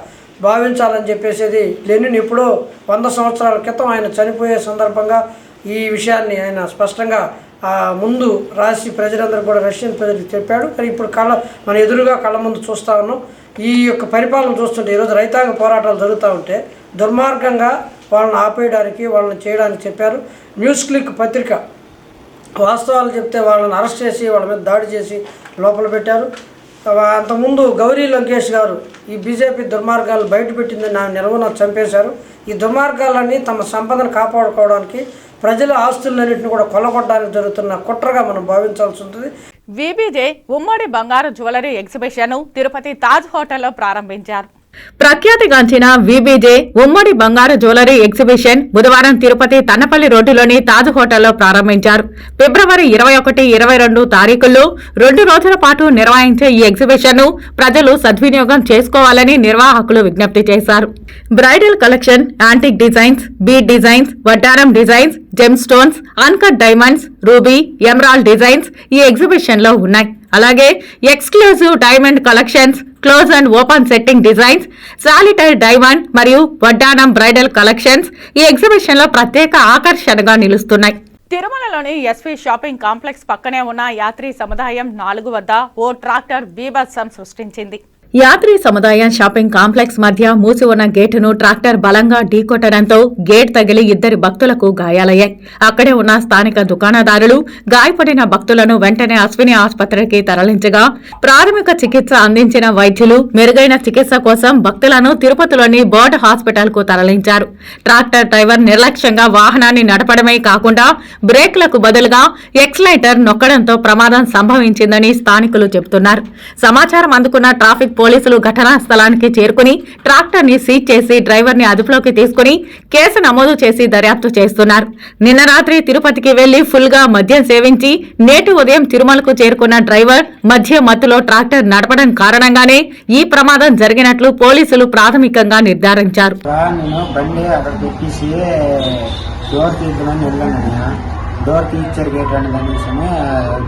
భావించాలని చెప్పేసేది లెనిన్ ఎప్పుడో 100 సంవత్సరాల క్రితం ఆయన చనిపోయే సందర్భంగా ఈ విషయాన్ని ఆయన స్పష్టంగా ముందు రాసి ప్రజలందరూ కూడా, రష్యన్ ప్రజలకు చెప్పాడు. కానీ ఇప్పుడు మన ఎదురుగా కళ్ళ ముందు చూస్తూ ఉన్నాం. ఈ యొక్క పరిపాలన చూస్తుంటే ఈరోజు రైతాంగ పోరాటాలు జరుగుతూ ఉంటే దుర్మార్గంగా వాళ్ళని ఆపేయడానికి, వాళ్ళని చేయడానికి చెప్పారు. న్యూస్ క్లిక్ పత్రిక వాస్తవాలు చెప్తే వాళ్ళని అరెస్ట్ చేసి వాళ్ళ మీద దాడి చేసి లోపల పెట్టారు. అంతకుముందు గౌరీ లంకేష్ గారు ఈ బీజేపీ దుర్మార్గాలు బయటపెట్టిందని నా నిలవన చంపేశారు. ఈ దుర్మార్గాలన్నీ తమ సంపదను కాపాడుకోవడానికి, ప్రజల ఆస్తులన్నింటినీ కూడా కొల్లగొట్టడానికి జరుగుతున్న కుట్రగా మనం భావించాల్సి ఉంటుంది. విబిజే ఉమ్మడి బంగారు జ్యువెలరీ ఎగ్జిబిషన్ తిరుపతి తాజ్ హోటల్లో ప్రారంభించారు. ప్రఖ్యాతిగాంచిన విబిజే ఉమ్మడి బంగారు జ్యువెలరీ ఎగ్జిబిషన్ బుధవారం తిరుపతి తన్నపల్లి రోడ్డులోని తాజ్ హోటల్లో ప్రారంభించారు. ఫిబ్రవరి 21, 22 తారీఖుల్లో 2 రోజుల పాటు నిర్వహించే ఈ ఎగ్జిబిషన్ ను ప్రజలు సద్వినియోగం చేసుకోవాలని నిర్వాహకులు విజ్ఞప్తి చేశారు. Bridal collection, antique designs, bead designs, వడ్డారం designs, gem stones, uncut diamonds, ruby, emerald designs ఈ ఎగ్జిబిషన్ లో ఉన్నాయి. అలాగే exclusive diamond collections, close and open setting designs, solitaire diamond మరియు వడ్డానం బ్రైడల్ కలెక్షన్స్ ఈ ఎగ్జిబిషన్ లో ప్రత్యేక ఆకర్షణగా నిలుస్తున్నాయి. తిరుమలలోని ఎస్వి షాపింగ్ కాంప్లెక్స్ పక్కనే ఉన్న యాత్రి సముదాయం 4 వద్ద ఓ ట్రాక్టర్ బీభత్సం సృష్టించింది. యాత్రి సముదాయం షాపింగ్ కాంప్లెక్స్ మధ్య మూసి ఉన్న గేటును ట్రాక్టర్ బలంగా ఢీకొట్టడంతో గేట్ తగిలి 2 భక్తులకు గాయాలయ్యాయి. అక్కడే ఉన్న స్థానిక దుకాణదారులు గాయపడిన భక్తులను వెంటనే అశ్విని ఆసుపత్రికి తరలించగా ప్రాథమిక చికిత్స అందించిన వైద్యులు మెరుగైన చికిత్స కోసం భక్తులను తిరుపతిలోని బర్డ్ హాస్పిటల్ కు తరలించారు. ట్రాక్టర్ డ్రైవర్ నిర్లక్ష్యంగా వాహనాన్ని నడపడమే కాకుండా బ్రేక్లకు బదులుగా ఎక్సలైటర్ నొక్కడంతో ప్రమాదం సంభవించిందని స్థానికులు చెబుతున్నారు. సమాచారం అందుకున్న ట్రాఫిక్ పోలీసులు ఘటనా స్థలానికి చేరుకుని ట్రాక్టర్ ని సీజ్ చేసి డ్రైవర్ ని అదుపులోకి తీసుకుని కేసు నమోదు చేసి దర్యాప్తు చేస్తున్నారు. నిన్న రాత్రి తిరుపతికి వెళ్లి ఫుల్ గా మద్యం సేవించి నేటి ఉదయం తిరుమలకు చేరుకున్న డ్రైవర్ మధ్య మత్తులో ట్రాక్టర్ నడపడం కారణంగానే ఈ ప్రమాదం జరిగినట్లు పోలీసులు ప్రాథమికంగా నిర్ధారించారు. డోర్ తీర్చారు గేట్ అని కనీసమే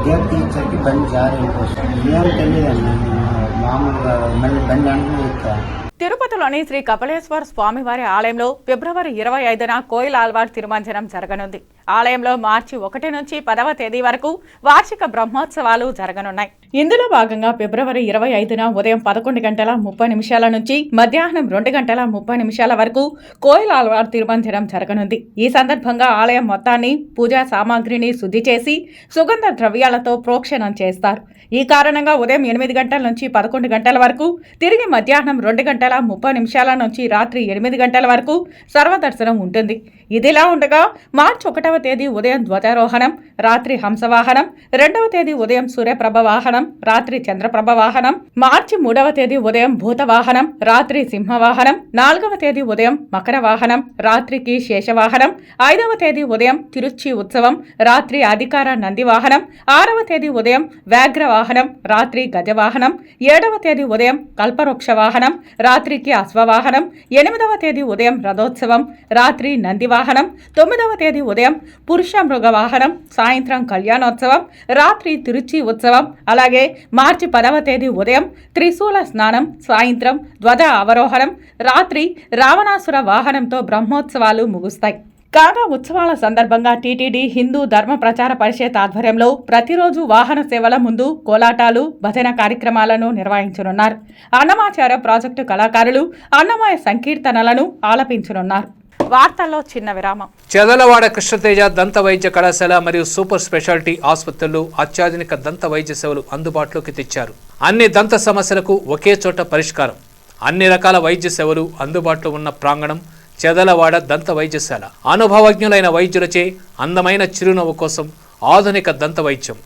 గేట్ తీర్చరికి బండి జారి అయిపోతుంది. ఏం తెలియదన్నా నేను మామూలుగా మళ్ళీ బండి అంటున్నా ఎక్కా. తిరుపతిలోని శ్రీ కపిలేశ్వర స్వామివారి ఆలయంలో ఫిబ్రవరి 25న కోయిల్ ఆల్వార్ తిరుమంజనం జరగనుంది. ఆలయంలో మార్చి 1 నుంచి 10వ తేదీ వరకు వార్షిక బ్రహ్మోత్సవాలు జరగనున్నాయి. ఇందులో భాగంగా ఫిబ్రవరి 25న ఉదయం 11:30 నుంచి మధ్యాహ్నం 2:30 వరకు కోయిల్ ఆల్వార్ తిరుమంజనం జరగనుంది. ఈ సందర్భంగా ఆలయం మొత్తాన్ని పూజా సామాగ్రిని శుద్ధి చేసి సుగంధ ద్రవ్యాలతో ప్రోక్షణం చేస్తారు. ఈ కారణంగా ఉదయం 8 గంటల నుంచి 11 గంటల వరకు, తిరిగి మధ్యాహ్నం 2:30 నుంచి రాత్రి 8 గంటల వరకు సర్వదర్శనం ఉంటుంది. ఇదిలా ఉండగా మార్చి 1వ తేదీ ఉదయం ధ్వజారోహణం, రాత్రి హంసవాహనం, 2వ తేదీ ఉదయం సూర్యప్రభ వాహనం, రాత్రి చంద్రప్రభ వాహనం, మార్చి 3వ తేదీ ఉదయం భూతవాహనం, రాత్రి సింహవాహనం, 4వ తేదీ ఉదయం మకర వాహనం, రాత్రికి శేషవాహనం, 5వ తేదీ ఉదయం తిరుచి ఉత్సవం, రాత్రి అధికార నంది వాహనం, 6వ తేదీ ఉదయం వ్యాఘ్ర వాహనం, రాత్రి గజవాహనం, 7వ తేదీ ఉదయం ఉదయం కల్పవృక్ష వాహనం, రాత్రికి అశ్వవాహనం, 8వ తేదీ ఉదయం రథోత్సవం, రాత్రి నంది వాహనం, 9వ తేదీ ఉదయం పురుష మృగ వాహనం, సాయంత్రం కళ్యాణోత్సవం, రాత్రి తిరుచి ఉత్సవం, అలాగే మార్చి 10వ తేదీ ఉదయం త్రిశూల స్నానం, సాయంత్రం ధ్వజ అవరోహణం, రాత్రి రావణాసుర వాహనంతో బ్రహ్మోత్సవాలు ముగుస్తాయి. కాగా ఉత్సవాల సందర్భంగా టీటీడీ హిందూ ధర్మ ప్రచార పరిషత్ ఆధ్వర్యంలో ప్రతిరోజు వాహన సేవల ముందు కోలాటాలు, భజన కార్యక్రమాలను నిర్వహించనున్నారు. అన్నమాచార్య ప్రాజెక్టు కళాకారులు అన్నమయ సంకీర్తనలను ఆలపించనున్నారు. వార్తల్లో చిన్న విరామం. చెదలవాడ కృష్ణతేజ దంత వైద్య కళాశాల మరియు సూపర్ స్పెషాలిటీ ఆసుపత్రులు అత్యాధునిక దంత వైద్య సేవలు అందుబాటులోకి తెచ్చారు. అన్ని దంత సమస్యలకు ఒకే చోట పరిష్కారం. అన్ని రకాల వైద్య సేవలు అందుబాటులో ఉన్న ప్రాంగణం చెదలవాడ దంత వైద్యశాల. అనుభవజ్ఞులైన వైద్యులచే అందమైన చిరునవ్వు కోసం ఆధునిక దంత వైద్యం,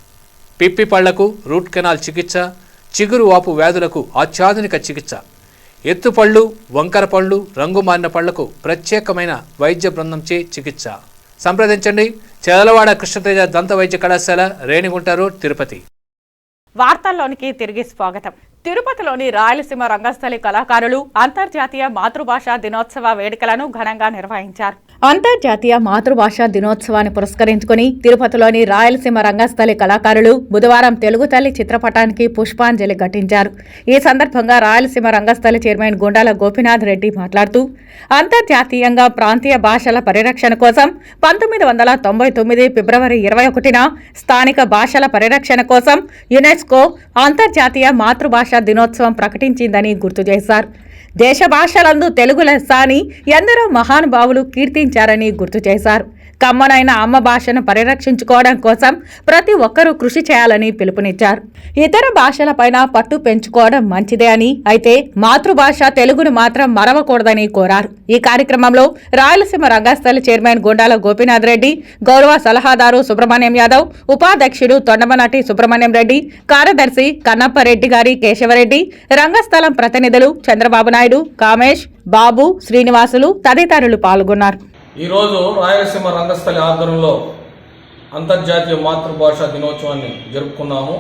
పిప్పి పళ్లకు రూట్ కెనాల్ చికిత్స, చిగురు వాపు వ్యాధులకు అత్యాధునిక చికిత్స, ఎత్తుపళ్ళు, వంకర పళ్ళు, రంగు మారిన పళ్లకు ప్రత్యేకమైన వైద్య బృందంచే చికిత్స. సంప్రదించండి చెదలవాడ కృష్ణతేజ దంత వైద్య కళాశాల, రేణిగుంట రోడ్, తిరుపతి. వార్తల్లోనికి తిరిగి స్వాగతం. తిరుపతిలోని రాయలసీమ రంగస్థలి కళాకారులు అంతర్జాతీయ మాతృభాషా దినోత్సవ వేడుకలను ఘనంగా నిర్వహించారు. అంతర్జాతీయ మాతృభాషా దినోత్సవాన్ని పురస్కరించుకుని తిరుపతిలోని రాయలసీమ రంగస్థలి కళాకారులు బుధవారం తెలుగు తల్లి చిత్రపటానికి పుష్పాంజలి ఘటించారు. ఈ సందర్భంగా రాయలసీమ రంగస్థలి చైర్మన్ గుండాల గోపీనాథ్ రెడ్డి మాట్లాడుతూ అంతర్జాతీయంగా ప్రాంతీయ భాషల పరిరక్షణ కోసం 1999 ఫిబ్రవరి 21న స్థానిక భాషల పరిరక్షణ కోసం యునెస్కో అంతర్జాతీయ మాతృభాషా దినోత్సవం ప్రకటించిందని గుర్తు చేశారు. దేశ భాషలందు తెలుగు లెస్స అని ఎందరో మహానుభావులు కీర్తించారని గుర్తు చేశారు. కమ్మనైన అమ్మ భాషను పరిరక్షించుకోవడం కోసం ప్రతి ఒక్కరూ కృషి చేయాలని పిలుపునిచ్చారు. ఇతర భాషలపైన పట్టు పెంచుకోవడం మంచిదే అని, అయితే మాతృభాష తెలుగును మాత్రం మరవకూడదని కోరారు. ఈ కార్యక్రమంలో రాయలసీమ రంగస్థలి చైర్మన్ గుండాల గోపీనాథ్ రెడ్డి, గౌరవ సలహాదారు సుబ్రహ్మణ్యం యాదవ్, ఉపాధ్యక్షుడు తొండమనాటి సుబ్రహ్మణ్యం రెడ్డి, కార్యదర్శి కన్నప్పరెడ్డి గారి కేశవరెడ్డి, రంగస్థలం ప్రతినిధులు చంద్రబాబు నాయుడు, కామేష్, బాబు, శ్రీనివాసులు తదితరులు పాల్గొన్నారు. ఈరోజు రాయలసీమ రంగస్థలి ఆధ్వర్యంలో అంతర్జాతీయ మాతృభాషా దినోత్సవాన్ని జరుపుకున్నాము.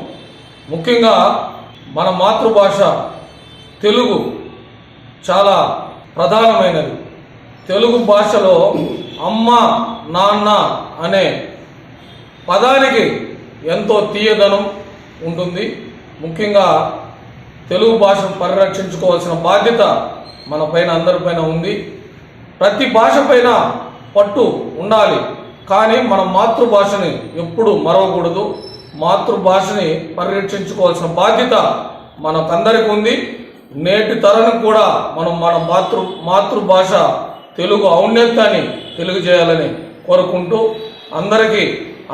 ముఖ్యంగా మన మాతృభాష తెలుగు చాలా ప్రధానమైనది. తెలుగు భాషలో అమ్మ, నాన్న అనే పదానికి ఎంతో తీయదనం ఉంటుంది. ముఖ్యంగా తెలుగు భాషను పరిరక్షించుకోవాల్సిన బాధ్యత మన పైన అందరిపైన ఉంది. ప్రతి భాష పైన పట్టు ఉండాలి, కానీ మన మాతృభాషని ఎప్పుడు మరవకూడదు. మాతృభాషని పరిరక్షించుకోవాల్సిన బాధ్యత మనకందరికీ ఉంది. నేటి తరం కూడా మనం మన మాతృభాష తెలుగు ఔన్నత్యాన్ని తెలియజేయాలని కోరుకుంటూ అందరికీ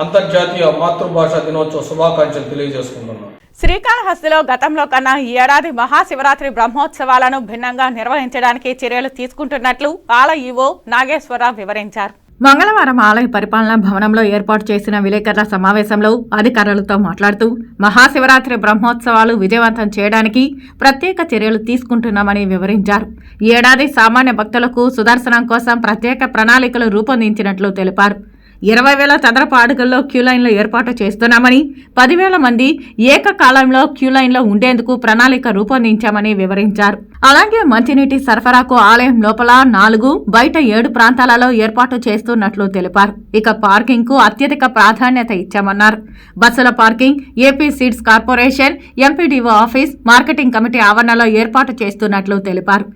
అంతర్జాతీయ మాతృభాషా దినోత్సవ శుభాకాంక్షలు తెలియజేసుకుంటున్నాను. శ్రీకాళహస్తిలో గతంలో కన్నా ఈ ఏడాది మహాశివరాత్రి బ్రహ్మోత్సవాలను భిన్నంగా నిర్వహించడానికి చర్యలు తీసుకుంటున్నట్లు ఆలయ ఈవో నాగేశ్వరరావు వివరించారు. మంగళవారం ఆలయ పరిపాలనా భవనంలో ఏర్పాటు చేసిన విలేకరుల సమావేశంలో అధికారులతో మాట్లాడుతూ మహాశివరాత్రి బ్రహ్మోత్సవాలు విజయవంతం చేయడానికి ప్రత్యేక చర్యలు తీసుకుంటున్నామని వివరించారు. ఈ ఏడాది సామాన్య భక్తులకు సుదర్శనం కోసం ప్రత్యేక ప్రణాళికలు రూపొందించినట్లు తెలిపారు. 20,000 చదరపు అడుగుల్లో క్యూలైన్లు ఏర్పాటు చేస్తున్నామని, 10,000 మంది ఏకకాలంలో క్యూలైన్లో ఉండేందుకు ప్రణాళిక రూపొందించామని వివరించారు. అలాగే మంచినీటి సరఫరాకు ఆలయం లోపల 4, బయట 7 ప్రాంతాలలో ఏర్పాటు చేస్తున్నట్లు తెలిపారు. ఇక పార్కింగ్ కు అత్యధిక ప్రాధాన్యత ఇచ్చామన్నారు. బస్సుల parking AP seeds corporation, MPDO office, marketing committee ఆవరణలో ఏర్పాటు చేస్తున్నట్లు తెలిపారు.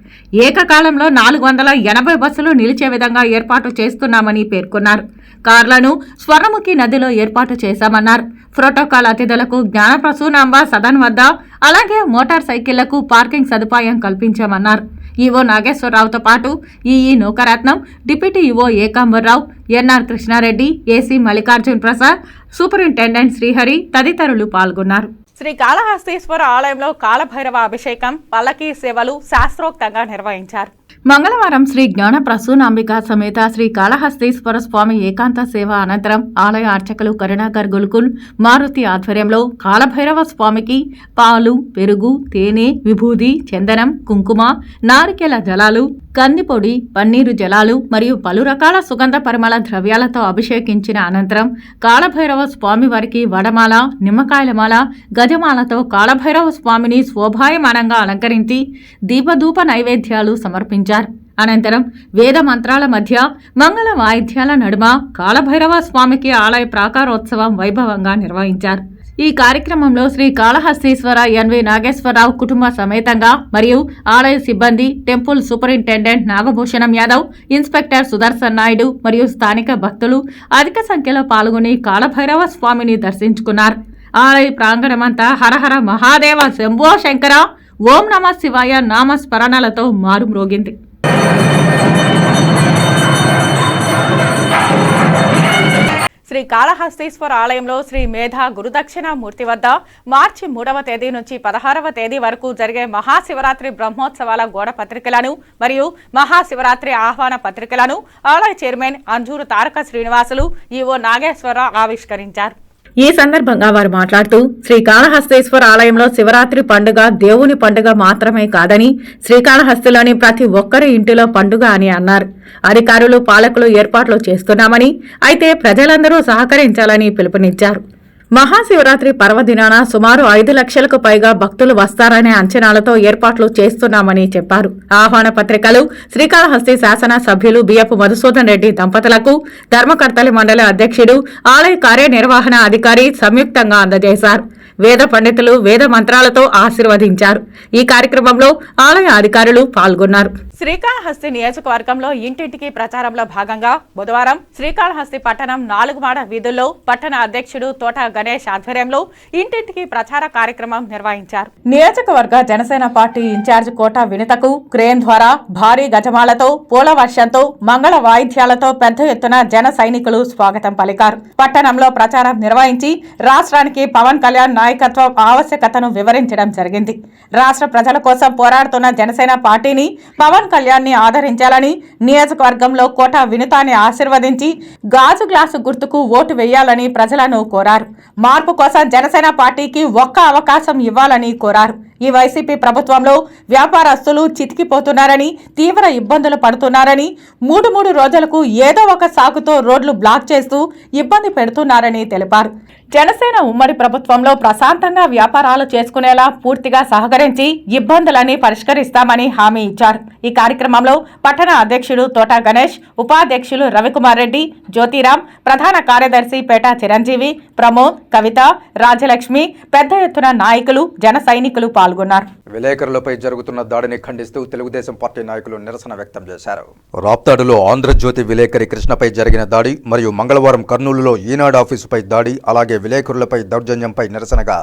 ఏకకాలంలో 480 బస్సులు నిలిచే విధంగా ఏర్పాటు చేస్తున్నామని పేర్కొన్నారు. కార్లను స్వర్ణముఖి నదిలో ఏర్పాటు చేశామన్నారు. ప్రోటోకాల్ అతిథులకు జ్ఞానప్రసూనాంబ సదన్ వద్ద, అలాగే మోటార్ సైకిళ్లకు పార్కింగ్ సదుపాయం కల్పించామన్నారు. ఈవో నాగేశ్వరరావుతో పాటు EE Naukaratnam, deputy EO Ekambarrao, NR Krishnareddy, AC Mallikarjun Prasad, superintendent Srihari తదితరులు పాల్గొన్నారు. శ్రీకాళహస్తీశ్వర ఆలయంలో కాలభైరవ అభిషేకం, పల్లకీ సేవలు శాస్త్రోక్తంగా నిర్వహించారు. మంగళవారం శ్రీ జ్ఞాన ప్రసూనాంబిక సమేత శ్రీ కాళహస్తీశ్వర స్వామి ఏకాంత సేవ అనంతరం ఆలయ అర్చకులు కరుణాకర్ గురుకుల్ మారుతి ఆధ్వర్యంలో కాళభైరవ స్వామికి పాలు, పెరుగు, తేనె, విభూది, చందనం, కుంకుమ, నారికెల జలాలు, కందిపొడి, పన్నీరు జలాలు మరియు పలు రకాల సుగంధ పరిమళ ద్రవ్యాలతో అభిషేకించిన అనంతరం కాళభైరవ స్వామి వారికి వడమాల, నిమ్మకాయలమాల, గజమాలతో కాళభైరవ స్వామిని శోభాయమానంగా అలంకరించి దీపధూప నైవేద్యాలు సమర్పించారు. అనంతరం వేద మంత్రాల మధ్య మంగళ వాయిద్యాల నడుమ కాళభైరవ స్వామికి ఆలయ ప్రాకారోత్సవం వైభవంగా నిర్వహించారు. ఈ కార్యక్రమంలో శ్రీ కాళహస్తీశ్వర ఎన్వి నాగేశ్వరరావు కుటుంబ సమేతంగా మరియు ఆలయ సిబ్బంది, temple superintendent Nagabhushanam Yadav, inspector Sudarshan Naidu మరియు స్థానిక భక్తులు అధిక సంఖ్యలో పాల్గొని కాళభైరవ స్వామిని దర్శించుకున్నారు. ఆలయ ప్రాంగణమంతా హరహర మహాదేవ శంభో శంకర, ఓం నమ శివాయ నామస్మరణలతో మారుమ్రోగింది. శ్రీ కాళహస్తీశ్వర ఆలయంలో శ్రీ మేధా గురుదక్షిణామూర్తి వద్ద మార్చి 3వ తేదీ నుంచి 16వ తేదీ వరకు జరిగే మహాశివరాత్రి బ్రహ్మోత్సవాల గోడ పత్రికలను మరియు మహాశివరాత్రి ఆహ్వాన పత్రికలను ఆలయ చైర్మన్ అంజూరు తారక శ్రీనివాసులు, ఈవో నాగేశ్వరరావు ఆవిష్కరించారు. ఈ సందర్భంగా వారు మాట్లాడుతూ శ్రీ కాళహస్తీశ్వర ఆలయంలో శివరాత్రి పండుగ దేవుని పండుగ మాత్రమే కాదని శ్రీకాళహస్తిలోని ప్రతి ఒక్కరి ఇంటిలో పండుగ అని అన్నారు. అధికారులు, పాలకులు ఏర్పాట్లు చేస్తున్నామని, అయితే ప్రజలందరూ సహకరించాలని పిలుపునిచ్చారు. మహాశివరాత్రి పర్వదినాన సుమారు 5 లక్షలకు పైగా భక్తులు వస్తారనే అంచనాలతో ఏర్పాట్లు చేస్తున్నామని చెప్పారు. ఆహ్వాన పత్రికలు శ్రీకాళహస్తి శాసన సభ్యులు బియ్యపు మధుసూదన్ రెడ్డి దంపతులకు ధర్మకర్తలి మండలి అధ్యక్షుడు, ఆలయ కార్యనిర్వహణ అధికారి సంయుక్తంగా అందజేశారు. వేద పండితులు వేద మంత్రాలతో ఆశీర్వదించారు. ఈ కార్యక్రమంలో ఆలయ అధికారులు పాల్గొన్నారు. శ్రీకాళహస్తి నియోజకవర్గంలో ఇంటింటికి ప్రచారంలో భాగంగా బుధవారం శ్రీకాళహస్తి పట్టణం 4 మాడ వీధుల్లో పట్టణ అధ్యక్షుడు తోట గణేష్ ఆధ్వర్యంలో ఇంటింటికి ప్రచార కార్యక్రమం నిర్వహించారు. నియోజకవర్గ జనసేన పార్టీ ఇన్ఛార్జ్ కోట వినితకు క్రేన్ ద్వారా భారీ గజమాలతో, పూల వర్షంతో, మంగళ వాయిద్యాలతో పెద్ద ఎత్తున జన సైనికులు స్వాగతం పలికారు. పట్టణంలో ప్రచారం నిర్వహించి రాష్ట్రానికి పవన్ కళ్యాణ్ నాయకత్వం ఆవశ్యకతను వివరించడం జరిగింది. రాష్ట్ర ప్రజల కోసం పోరాడుతున్న జనసేన పార్టీని, పవన్ కళ్యాణ్ ని ఆదరించాలని, నియోజకవర్గంలో కోట వినుతాన్ని ఆశీర్వదించి గాజు గ్లాసు గుర్తుకు ఓటు వేయాలని ప్రజలను కోరారు. మార్పు కోసం జనసేన పార్టీకి ఒక్క అవకాశం ఇవ్వాలని కోరారు. ఈ వైసీపీ ప్రభుత్వంలో వ్యాపారస్తులు చితికిపోతున్నారని, తీవ్ర ఇబ్బందులు పడుతున్నారని, 3 రోజులకు ఏదో ఒక సాకుతో రోడ్లు బ్లాక్ చేస్తూ ఇబ్బంది పెడుతున్నారని తెలిపారు. జనసేన ఉమ్మడి ప్రభుత్వంలో ప్రశాంతంగా వ్యాపారాలు చేసుకునేలా పూర్తిగా సహకరించి ఇబ్బందులని పరిష్కరిస్తామని హామీ ఇచ్చారు. ఈ కార్యక్రమంలో పట్టణ అధ్యక్షుడు తోట గణేష్, ఉపాధ్యక్షులు రవికుమార్ రెడ్డి, జ్యోతిరామ్, ప్రధాన కార్యదర్శి పేట చిరంజీవి, ప్రమోద్, కవిత, రాజలక్ష్మి, పెద్ద ఎత్తున నాయకులు, జన సైనికులు పాల్గొన్నారు. విలేకరులపై జరుగుతున్న దాడిని ఖండిస్తూ తెలుగుదేశం పార్టీ నాయకులు నిరసన వ్యక్తం చేశారు. రాప్తాడులో ఆంధ్రజ్యోతి విలేకరి కృష్ణపై జరిగిన దాడి మరియు మంగళవారం కర్నూలులో ఈనాడు ఆఫీసుపై దాడి, అలాగే విలేకరులపై దౌర్జన్యంపై నిరసనగా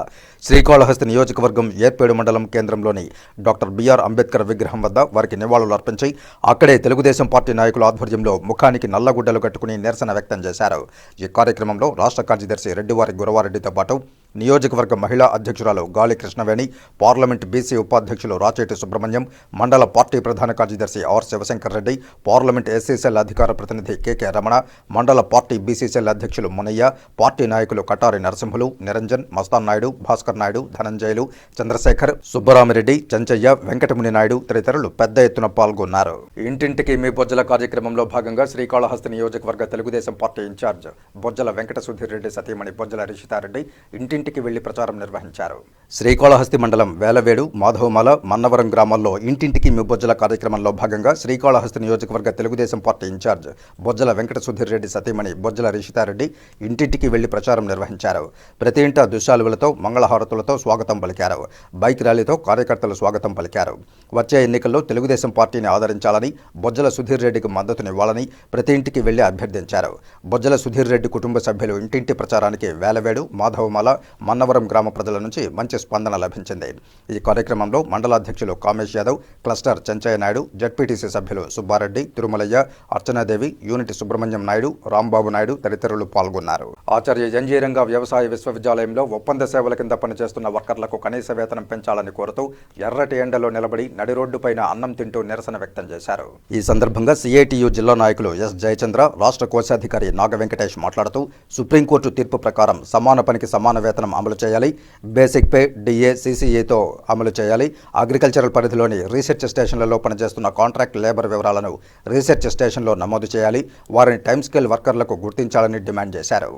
శ్రీకాళహస్తి నియోజకవర్గం ఏర్పేడు మండలం కేంద్రంలోని డాక్టర్ బిఆర్ అంబేద్కర్ విగ్రహం వద్ద వారికి నివాళులు అర్పించి అక్కడే తెలుగుదేశం పార్టీ నాయకుల ఆధ్వర్యంలో ముఖానికి నల్లగుడ్డలు కట్టుకుని నిరసన వ్యక్తం చేశారు. ఈ కార్యక్రమంలో రాష్ట్ర కార్యదర్శి రెడ్డివారి గురవారెడ్డితో పాటు నియోజకవర్గ మహిళా అధ్యక్షురాలు గాలి కృష్ణవేణి, పార్లమెంట్ బీసీ ఉపాధ్యక్షులు రాచేటి సుబ్రహ్మణ్యం, మండల పార్టీ ప్రధాన కార్యదర్శి R Shivashankar Reddy, parliament SC cell అధికార ప్రతినిధి కెకే రమణ, మండల పార్టీ బీసీసెల్ అధ్యక్షులు మునయ్య, పార్టీ నాయకులు కటారి నరసింహులు, నిరంజన్, మస్తాన్ నాయుడు, భాస్కర్ నాయుడు, ధనంజయులు, చంద్రశేఖర్, సుబ్బరామిరెడ్డి, చెంచయ్య, వెంకటముని నాయుడు తదితరులు పెద్ద ఎత్తున పాల్గొన్నారు. ఇంటింటికి మీ బొజ్జల కార్యక్రమంలో భాగంగా శ్రీకాళహస్తి నియోజకవర్గ తెలుగుదేశం పార్టీ ఇన్ఛార్జ్ బొజ్జల వెంకట సుధీర్ రెడ్డి సతీమణి బొజ్జల రిషితారెడ్డి ఇంటింటికి వెళ్లి ప్రచారం నిర్వహించారు. శ్రీకాళహస్తి మండలం వేలవేడు, మాధవమాల, మన్నవరం గ్రామాల్లో ఇంటింటికి మీ బొజ్జల కార్యక్రమంలో భాగంగా శ్రీకాళహస్తి నియోజకవర్గ తెలుగుదేశం పార్టీ ఇన్ఛార్జ్ బొజ్జల వెంకట సుధీర్ రెడ్డి సతీమణి బొజ్జల రిషితారెడ్డి ఇంటింటికి వెళ్లి ప్రచారం నిర్వహించారు. ప్రతి ఇంట దుశ్శాలువలతో, మంగళహారతులతో స్వాగతం పలికారు. బైక్ ర్యాలీతో కార్యకర్తలు స్వాగతం పలికారు. వచ్చే ఎన్నికల్లో తెలుగుదేశం పార్టీని ఆదరించాలని, బొజ్జల సుధీర్ రెడ్డికి మద్దతునివ్వాలని ప్రతి ఇంటికి వెళ్లి అభ్యర్థించారు. బొజ్జల సుధీర్ రెడ్డి కుటుంబ సభ్యులు ఇంటింటి ప్రచారానికి వేలవేడు, మాధవమాల, మన్నవరం గ్రామ ప్రజల నుంచి మంచి స్పందన లభించింది. ఈ కార్యక్రమంలో మండలాధ్యక్షులు కామేష్ యాదవ్, క్లస్టర్ చెంచయ్య నాయుడు, జడ్పీటీసీ సభ్యులు సుబ్బారెడ్డి, తిరుమలయ్య, అర్చనాదేవి, యూనిట్ సుబ్రహ్మణ్యం నాయుడు, రాంబాబు నాయుడు తదితరులు పాల్గొన్నారు. ఆచార్య జంజీరంగ వ్యవసాయ విశ్వవిద్యాలయంలో ఒప్పంద సేవల కింద పనిచేస్తున్న వర్కర్లకు కనీస వేతనం పెంచాలని కోరుతూ ఎర్రటి ఎండలో నిలబడి నడి రోడ్డుపైన అన్నం తింటూ నిరసన వ్యక్తం చేశారు. ఈ సందర్భంగా సిఐటియు జిల్లా నాయకులు ఎస్ జయచంద్ర, రాష్ట్ర కోశాధికారి నాగ వెంకటేష్ మాట్లాడుతూ సుప్రీంకోర్టు తీర్పు ప్రకారం సమాన పనికి సమాన వేతనం అమలు చేయాలి, బేసిక్ పే, డిఏ, సిసిఏతో అమలు చేయాలి, అగ్రికల్చరల్ పరిధిలోని రీసెర్చ్ స్టేషన్లలో పనిచేస్తున్న కాంట్రాక్ట్ లేబర్ వివరాలను రీసెర్చ్ స్టేషన్లో నమోదు చేయాలి, వారిని టైమ్ స్కేల్ వర్కర్లకు గుర్తించాలని డిమాండ్ చేశారు.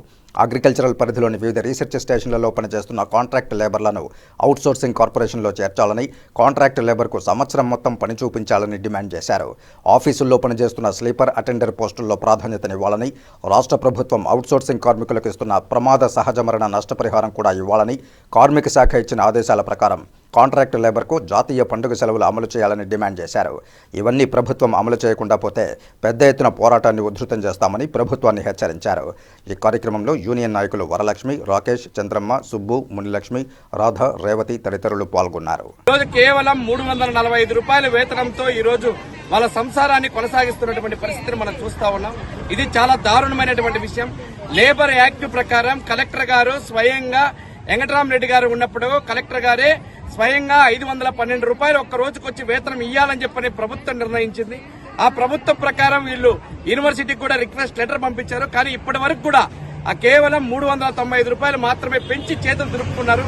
అగ్రికల్చరల్ పరిధిలోని వివిధ రీసెర్చ్ స్టేషన్లలో పనిచేస్తున్న కాంట్రాక్ట్ లేబర్లను అవుట్సోర్సింగ్ కార్పొరేషన్లో చేర్చాలని, కాంట్రాక్ట్ లేబర్కు సంవత్సరం మొత్తం పని చూపించాలని డిమాండ్ చేశారు. ఆఫీసుల్లో పనిచేస్తున్న స్లీపర్ అటెండర్ పోస్టుల్లో ప్రాధాన్యతనివ్వాలని, రాష్ట్ర ప్రభుత్వం అవుట్సోర్సింగ్ కార్మికులకు ఇస్తున్న ప్రమాద సహజ మరణ నష్టపరిహారం కూడా ఇవ్వాలని, కార్మిక శాఖ ఇచ్చిన ఆదేశాల ప్రకారం కాంట్రాక్ట్ లేబర్కు జాతీయ పండుగ సెలవులు అమలు చేయాలని డిమాండ్ చేశారు. ఇవన్నీ ప్రభుత్వం అమలు చేయకుండా పోతే పెద్ద ఎత్తున పోరాటాన్ని ఉధృతం చేస్తామని ప్రభుత్వాన్ని హెచ్చరించారు. ఈ కార్యక్రమంలో యూనియన్ నాయకులు వరలక్ష్మి, రాకేష్, చంద్రమ్మ, సుబ్బు, మునిలక్ష్మి, రాధ, రేవతి తదితరులు పాల్గొన్నారు. ఈరోజు కేవలం 345 రూపాయల వేతనంతో ఈరోజు వాళ్ళ సంసారాన్ని కొనసాగిస్తున్నటువంటి పరిస్థితిని మనం చూస్తా ఉన్నాం. ఇది చాలా దారుణమైనటువంటి విషయం. లేబర్ యాక్ట్ ప్రకారం కలెక్టర్ గారు స్వయంగా వెంకటరామరెడ్డి గారు ఉన్నప్పుడు కలెక్టర్ గారే స్వయంగా 512 రూపాయలు ఒక్క రోజుకు వచ్చి వేతనం ఇవ్వాలని చెప్పని ప్రభుత్వం నిర్ణయించింది. ఆ ప్రభుత్వం ప్రకారం వీళ్ళు యూనివర్సిటీకి కూడా రిక్వెస్ట్ లెటర్ పంపించారు. కానీ ఇప్పటి వరకు కూడా ఆ కేవలం 395 రూపాయలు మాత్రమే పెంచి చేతులు దులుపుకున్నారు.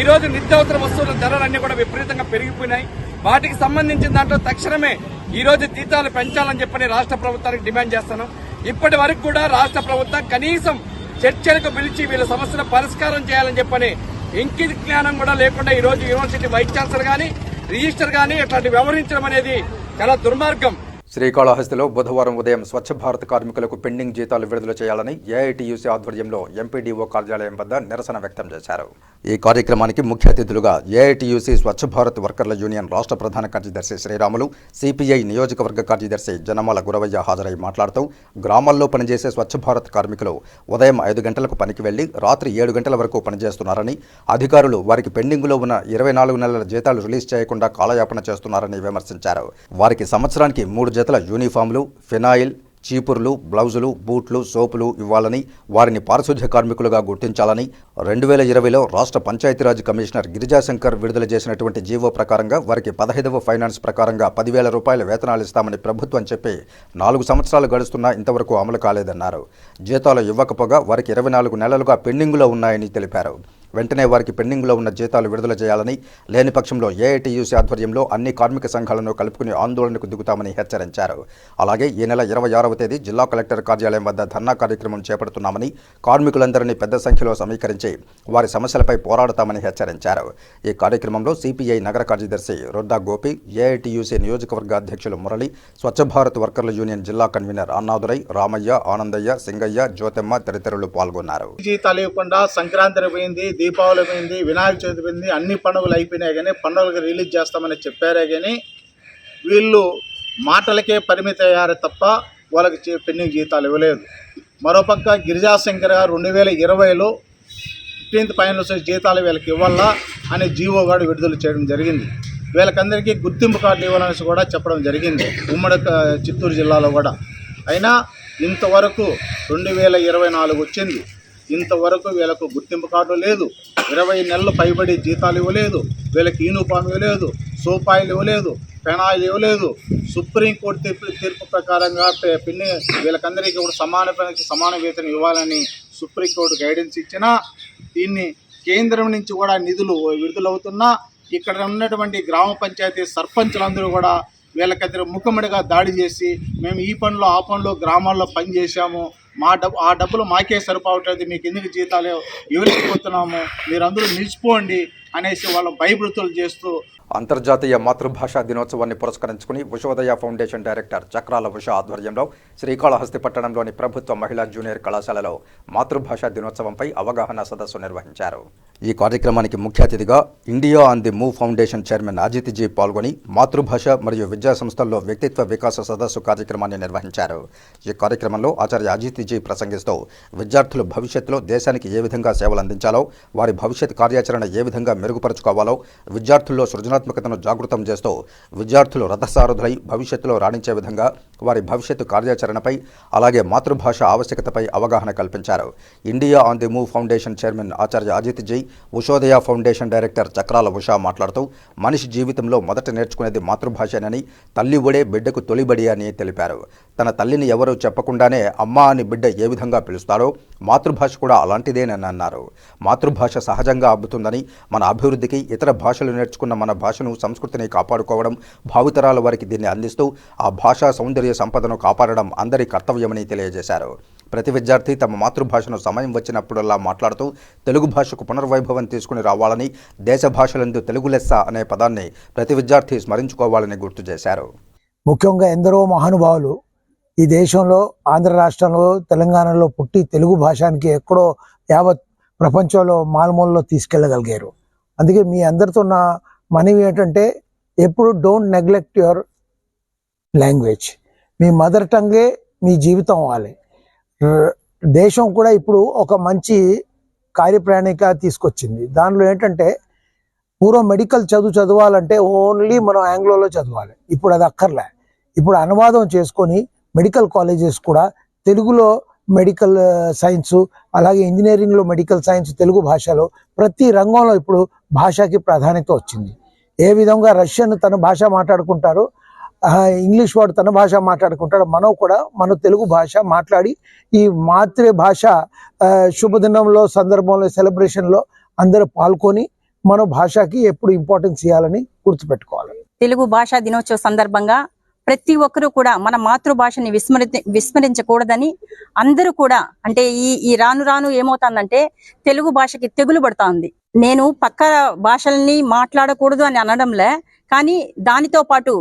ఈ రోజు నిత్యావసర వస్తువుల ధరలన్నీ కూడా విపరీతంగా పెరిగిపోయినాయి. వాటికి సంబంధించిన దాంట్లో తక్షణమే ఈ రోజు జీతాలు పెంచాలని చెప్పని రాష్ట్ర ప్రభుత్వానికి డిమాండ్ చేస్తున్నాం. ఇప్పటి వరకు కూడా రాష్ట్ర ప్రభుత్వం కనీసం చర్చలకు పిలిచి వీళ్ళ సమస్యను పరిష్కారం చేయాలని చెప్పని ఇంకిత జ్ఞానం కూడా లేకుండా ఈ రోజు యూనివర్సిటీ వైస్ ఛాన్సలర్ గానీ, రిజిస్టర్ గానీ ఇట్లాంటి వ్యవహరించడం అనేది చాలా దుర్మార్గం. శ్రీకాళహస్తిలో బుధవారం ఉదయం స్వచ్ఛ భారత్ కార్మికులకు పెండింగ్ జీతాలు విడుదల చేయాలని ఏఐటీయూసీ ఆధ్వర్యంలో ఎంపీడీఓ కార్యాలయం వద్ద నిరసన వ్యక్తం చేశారు. ఈ కార్యక్రమానికి ముఖ్య అతిథులుగా ఏఐటీయూసీ స్వచ్ఛ భారత్ వర్కర్ల యూనియన్ రాష్ట్ర ప్రధాన కార్యదర్శి శ్రీరాములు, సిపిఐ నియోజకవర్గ కార్యదర్శి జనమాల గురవయ్య హాజరై మాట్లాడుతూ గ్రామాల్లో పనిచేసే స్వచ్ఛ భారత్ కార్మికులు ఉదయం 5 గంటలకు పనికి వెళ్లి రాత్రి 7 గంటల వరకు పనిచేస్తున్నారని, అధికారులు వారికి పెండింగ్లో ఉన్న 24 నెలల జీతాలు రిలీజ్ చేయకుండా కాలయాపన చేస్తున్నారని విమర్శించారు. వారికి సంవత్సరానికి 3 జతల యూనిఫామ్లు, ఫినాయిల్, చీపుర్లు, బ్లౌజులు, బూట్లు, సోపులు ఇవ్వాలని, వారిని పారిశుధ్య కార్మికులుగా గుర్తించాలని 2020లో రాష్ట్ర పంచాయతీరాజ్ కమిషనర్ గిరిజాశంకర్ విడుదల చేసినటువంటి జీవో ప్రకారంగా వారికి 15వ ఫైనాన్స్ ప్రకారంగా 10,000 రూపాయల వేతనాలు ఇస్తామని ప్రభుత్వం చెప్పి 4 సంవత్సరాలు గడుస్తున్నా ఇంతవరకు అమలు కాలేదన్నారు. జీతాలు ఇవ్వకపోగా వారికి 24 నెలలుగా పెండింగులో ఉన్నాయని తెలిపారు. వెంటనే వారికి పెండింగ్లో ఉన్న జీతాలు విడుదల చేయాలని, లేని పక్షంలో ఏఐటీయూసీ ఆధ్వర్యంలో అన్ని కార్మిక సంఘాలను కలుపుకుని ఆందోళనకు దిగుతామని హెచ్చరించారు. అలాగే ఈ నెల 26వ తేదీ జిల్లా కలెక్టర్ కార్యాలయం వద్ద ధర్నా కార్యక్రమం చేపడుతున్నామని, కార్మికులందరినీ పెద్ద సంఖ్యలో సమీకరించి వారి సమస్యలపై పోరాడతామని హెచ్చరించారు. ఈ కార్యక్రమంలో సిపిఐ నగర కార్యదర్శి రొద్దా గోపి, ఏఐటీయూసీ నియోజకవర్గ అధ్యక్షులు మురళి, స్వచ్ఛ భారత్ వర్కర్ల యూనియన్ జిల్లా కన్వీనర్ అన్నాదురై, రామయ్య, ఆనందయ్య, సింగయ్య, జ్యోతెమ్మ తదితరులు పాల్గొన్నారు. జీతాలు ఇవ్వకుండా సంక్రాంతి పోయింది, దీపావళి పోయింది, వినాయక చవితి పోయింది, అన్ని పండుగలు అయిపోయినాయి కానీ పండుగలకు రిలీజ్ చేస్తామని చెప్పారే కానీ వీళ్ళు మాటలకే పరిమితి అయ్యారే తప్ప వాళ్ళకి పెండింగ్ జీతాలు ఇవ్వలేదు. మరోపక్క గిరిజాశంకర్ గారు 2020లో 15th ఫైనల్స్ జీతాలు వీళ్ళకి ఇవ్వాలా అనే జీవో కూడా విడుదల చేయడం జరిగింది. వీళ్ళకందరికీ గుర్తింపు కార్డులు ఇవ్వాలని కూడా చెప్పడం జరిగింది ఉమ్మడి చిత్తూరు జిల్లాలో కూడా. అయినా ఇంతవరకు 2024 వచ్చింది, ఇంతవరకు వీళ్ళకు గుర్తింపు కార్డు లేదు, 20 నెలలు పైబడి జీతాలు ఇవ్వలేదు, వీళ్ళకి యూనిఫామ్ ఇవ్వలేదు, సోపాయిలు ఇవ్వలేదు, పెనాయిలు ఇవ్వలేదు. సుప్రీంకోర్టు తీర్పు ప్రకారంగా వీళ్ళకందరికీ కూడా సమాన వేతనం ఇవ్వాలని సుప్రీంకోర్టు గైడెన్స్ ఇచ్చినా దీన్ని కేంద్రం నుంచి కూడా నిధులు విడుదలవుతున్నా ఇక్కడ ఉన్నటువంటి గ్రామ పంచాయతీ సర్పంచులందరూ కూడా వీళ్ళకిద్దరు ముఖముడిగా దాడి చేసి మేము ఈ పనిలో ఆ పనిలో గ్రామాల్లో పనిచేసాము, ఆ డబ్బులు మాకే సరిపోవట్లేదు, మీకు ఎందుకు జీతాలు ఇవ్వలేకపోతున్నాము, మీరందరూ నిలిచిపోండి అనేసి వాళ్ళ భయభృతులు చేస్తూ అంతర్జాతీయ మాతృభాషా దినోత్సవాన్ని పురస్కరించుకుని ఉషోదయ ఫౌండేషన్ డైరెక్టర్ చక్రాల ఉష ఆధ్వర్యంలో శ్రీకాళహస్తి పట్టణంలోని ప్రభుత్వ మహిళా జూనియర్ కళాశాలలో మాతృభాషా దినోత్సవంపై అవగాహన సదస్సు నిర్వహించారు. ఈ కార్యక్రమానికి ముఖ్య అతిథిగా India on the move foundation chairman Ajit ji పాల్గొని మాతృభాష మరియు విద్యా సంస్థల్లో వ్యక్తిత్వ వికాస సదస్సు కార్యక్రమాన్ని నిర్వహించారు. ఈ కార్యక్రమంలో ఆచార్య అజిత్ జీ ప్రసంగిస్తూ విద్యార్థులు భవిష్యత్తులో దేశానికి ఏ విధంగా సేవలు అందించాలో, వారి భవిష్యత్ కార్యాచరణ ఏ విధంగా మెరుగుపరుచుకోవాలో, విద్యార్థుల్లో సృజనాత్మకతను జాగృతం చేస్తూ విద్యార్థులు రథసారథులై భవిష్యత్తులో రాణించే విధంగా వారి భవిష్యత్తు కార్యాచరణపై, అలాగే మాతృభాష ఆవశ్యకతపై అవగాహన కల్పించారు. India on the move foundation chairman Acharya Ajit ji, Ushodaya foundation director Chakrala Usha మాట్లాడుతూ మనిషి జీవితంలో మొదట నేర్చుకునేది మాతృభాషేనని, తల్లి ఒడే బిడ్డకు తొలిబడి అని తెలిపారు. తన తల్లిని ఎవరూ చెప్పకుండానే అమ్మా అని బిడ్డ ఏ విధంగా పిలుస్తాడో మాతృభాష కూడా అలాంటిదేనని అన్నారు. మాతృభాష సహజంగా అబ్బుతుందని, మన అభివృద్ధికి ఇతర భాషలు నేర్చుకున్న మన భాషను, సంస్కృతిని కాపాడుకోవడం, భావితరాల వారికి దీన్ని అందిస్తూ ఆ భాషా సౌందర్య సంపదను కాపాడడం అందరి కర్తవ్యమని తెలియజేశారు. ప్రతి విద్యార్థి తమ మాతృభాషను సమయం వచ్చినప్పుడల్లా మాట్లాడుతూ తెలుగు భాషకు పునర్వైభవం తీసుకుని రావాలని, దేశ భాషలందు తెలుగు లెస్స అనే పదాన్ని ప్రతి విద్యార్థి స్మరించుకోవాలని గుర్తు చేశారు. ముఖ్యంగా ఎందరో మహానుభావులు ఈ దేశంలో, ఆంధ్ర రాష్ట్రంలో, తెలంగాణలో పుట్టి తెలుగు భాషానికి ఎక్కడో యావత్ ప్రపంచంలో మాల్మూలలో తీసుకెళ్ళగలిగారు. అందుకే మీ అందరితో నా మనవి ఏంటంటే, ఎప్పుడు డోంట్ నెగ్లెక్ట్ యువర్ లాంగ్వేజ్. మీ మదర్ టంగే మీ జీవితం అవ్వాలి. దేశం కూడా ఇప్పుడు ఒక మంచి కార్యప్రణాళిక తీసుకొచ్చింది. దానిలో ఏంటంటే, పూర్వం మెడికల్ చదవాలంటే ఓన్లీ మనం ఆంగ్లోలో చదవాలి. ఇప్పుడు అది అక్కర్లే. ఇప్పుడు అనువాదం చేసుకొని మెడికల్ కాలేజెస్ కూడా తెలుగులో మెడికల్ సైన్స్, అలాగే ఇంజనీరింగ్లో మెడికల్ సైన్స్ తెలుగు భాషలో, ప్రతి రంగంలో ఇప్పుడు భాషకి ప్రాధాన్యత వచ్చింది. ఏ విధంగా రష్యన్ తన భాష మాట్లాడుకుంటారో, ఇంగ్లీష్ వాడు తన భాష మాట్లాడుకుంటాడు, మనం కూడా మన తెలుగు భాష మాట్లాడి ఈ మాతృభాష శుభదినంలో, సందర్భంలో, సెలబ్రేషన్లో అందరూ పాల్గొని మన భాషకి ఎప్పుడు ఇంపార్టెన్స్ ఇవ్వాలని గుర్తుపెట్టుకోవాలి. తెలుగు భాషా దినోత్సవ సందర్భంగా ప్రతి ఒక్కరూ కూడా మన మాతృభాషని విస్మరించకూడదని అందరూ కూడా, అంటే ఈ రాను రాను ఏమవుతుందంటే తెలుగు భాషకి తెగులు పడతా ఉంది. నేను పక్క భాషల్ని మాట్లాడకూడదు అని అనడంలే, కానీ దానితో పాటు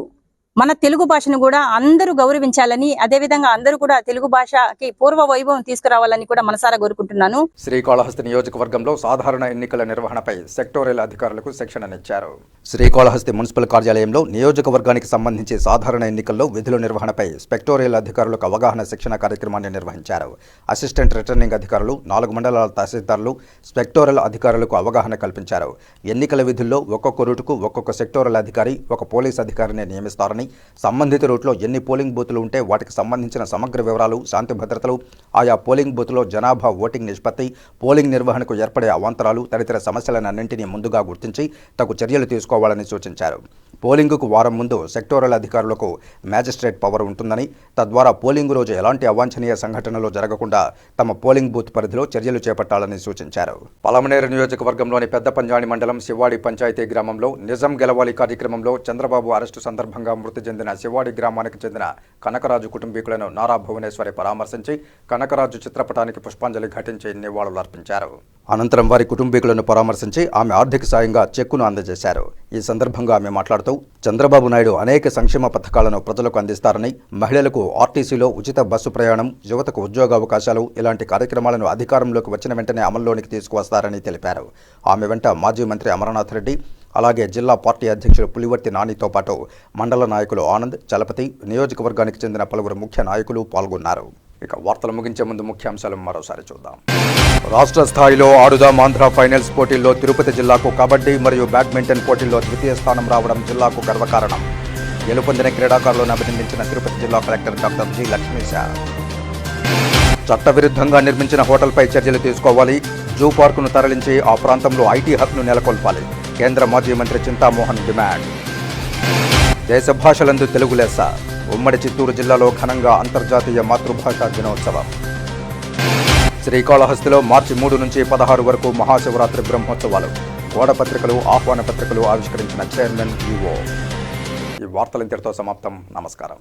మన తెలుగు భాషను కూడా అందరూ గౌరవించాలని, అదేవిధంగా అందరూ కూడా తెలుగు భాషకి పూర్వ వైభవం తీసుకురావాలని కూడా మనసారా కోరుకుంటున్నాను. శ్రీకాళహస్తి నియోజకవర్గంలో సాధారణ ఎన్నికల నిర్వహణపై సెక్టోరియల్ అధికారులకు శిక్షణనిచ్చారు. శ్రీకాళహస్తి మున్సిపల్ కార్యాలయంలో నియోజకవర్గానికి సంబంధించి సాధారణ ఎన్నికల్లో విధుల నిర్వహణపై సెక్టోరియల్ అధికారులకు అవగాహన శిక్షణ కార్యక్రమాన్ని నిర్వహించారు. అసిస్టెంట్ రిటర్నింగ్ అధికారులు, 4 మండలాల తహసీల్దార్లు సెక్టోరియల్ అధికారులకు అవగాహన కల్పించారు. ఎన్నికల విధుల్లో ఒక్కొక్క రూటుకు ఒక్కొక్క సెక్టోరియల్ అధికారి, ఒక పోలీస్ అధికారిని నియమిస్తారని, సంబంధిత రూట్లో ఎన్ని పోలింగ్ బూతులు ఉంటే వాటికి సంబంధించిన సమగ్ర వివరాలు, శాంతి భద్రతలు, ఆయా పోలింగ్ బూత్లో జనాభా, ఓటింగ్ నిష్పత్తి, పోలింగ్ నిర్వహణకు ఏర్పడే అవాంతరాలు తదితర సమస్యలన్నింటినీ ముందుగా గుర్తించి తగు చర్యలు తీసుకోవాలని సూచించారు. పోలింగుకు వారం ముందు సెక్టోరల్ అధికారులకు మ్యాజిస్ట్రేట్ పవర్ ఉంటుందని, తద్వారా పోలింగ్ రోజు ఎలాంటి అవాంఛనీయ సంఘటనలు జరగకుండా తమ పోలింగ్ బూత్ పరిధిలో చర్యలు చేపట్టాలని సూచించారు. పలమనేరు నియోజకవర్గంలోని పెద్ద పంజాని మండలం శివాడి పంచాయతీ గ్రామంలో నిజం గెలవాలి కార్యక్రమంలో చంద్రబాబు అరెస్టు సందర్భంగా మృతి చెందిన శివాడి గ్రామానికి చెందిన కనకరాజు కుటుంబీకులను నారా భువనేశ్వరి పరామర్శించి కనకరాజు చిత్రపటానికి పుష్పాంజలి ఘటించి నివాళులర్పించారు. అనంతరం వారి కుటుంబీకులను పరామర్శించి ఆమె ఆర్థిక సాయంగా చెక్కును అందజేశారు. ఈ సందర్భంగా ఆమె మాట్లాడుతూ, చంద్రబాబు నాయుడు అనేక సంక్షేమ పథకాలను ప్రజలకు అందిస్తారని, మహిళలకు ఆర్టీసీలో ఉచిత బస్సు ప్రయాణం, యువతకు ఉద్యోగావకాశాలు ఇలాంటి కార్యక్రమాలను అధికారంలోకి వచ్చిన వెంటనే అమల్లోనికి తీసుకువస్తారని తెలిపారు. ఆమె వెంట మాజీ మంత్రి అమరనాథ్ రెడ్డి, అలాగే జిల్లా పార్టీ అధ్యక్షులు పులివర్తి నానితో పాటు మండల నాయకులు ఆనంద్, చలపతి, నియోజకవర్గానికి చెందిన పలువురు ముఖ్య నాయకులు పాల్గొన్నారు. ఇక వార్తలు ముగించే ముందు ముఖ్యాంశాలు మరోసారి చూద్దాం. రాష్ట్ర స్థాయిలో ఆడుదాం ఆంధ్ర ఫైనల్స్ పోటీల్లో తిరుపతి జిల్లాకు కబడ్డీ మరియు బ్యాడ్మింటన్ పోటీల్లో ద్వితీయ స్థానం రావడం జిల్లాకు గర్వకారణం. గెలుపొందిన క్రీడాకారులను అభినందించిన తిరుపతి జిల్లా కలెక్టర్ డాక్టర్ జి లక్ష్మీశ. చట్టవిరుద్ధంగా నిర్మించిన హోటల్పై చర్యలు తీసుకోవాలి. జూ పార్కును తరలించి ఆ ప్రాంతంలో ఐటీ హబ్ను నెలకొల్పాలి. కేంద్ర మాజీ మంత్రి చింతామోహన్ డిమాండ్. దేశ భాషలందు తెలుగు లెస్స. ఉమ్మడి చిత్తూరు జిల్లాలో ఘనంగా అంతర్జాతీయ మాతృభాషా దినోత్సవం. శ్రీకాళహస్తిలో మార్చి 3 నుంచి 16 వరకు మహాశివరాత్రి బ్రహ్మోత్సవాలు. గోడపత్రికలు, ఆహ్వాన పత్రికలు ఆవిష్కరించిన చైర్మన్ ఈవో. ఈ వార్తలు ఇంతటితో సమాప్తం. నమస్కారం.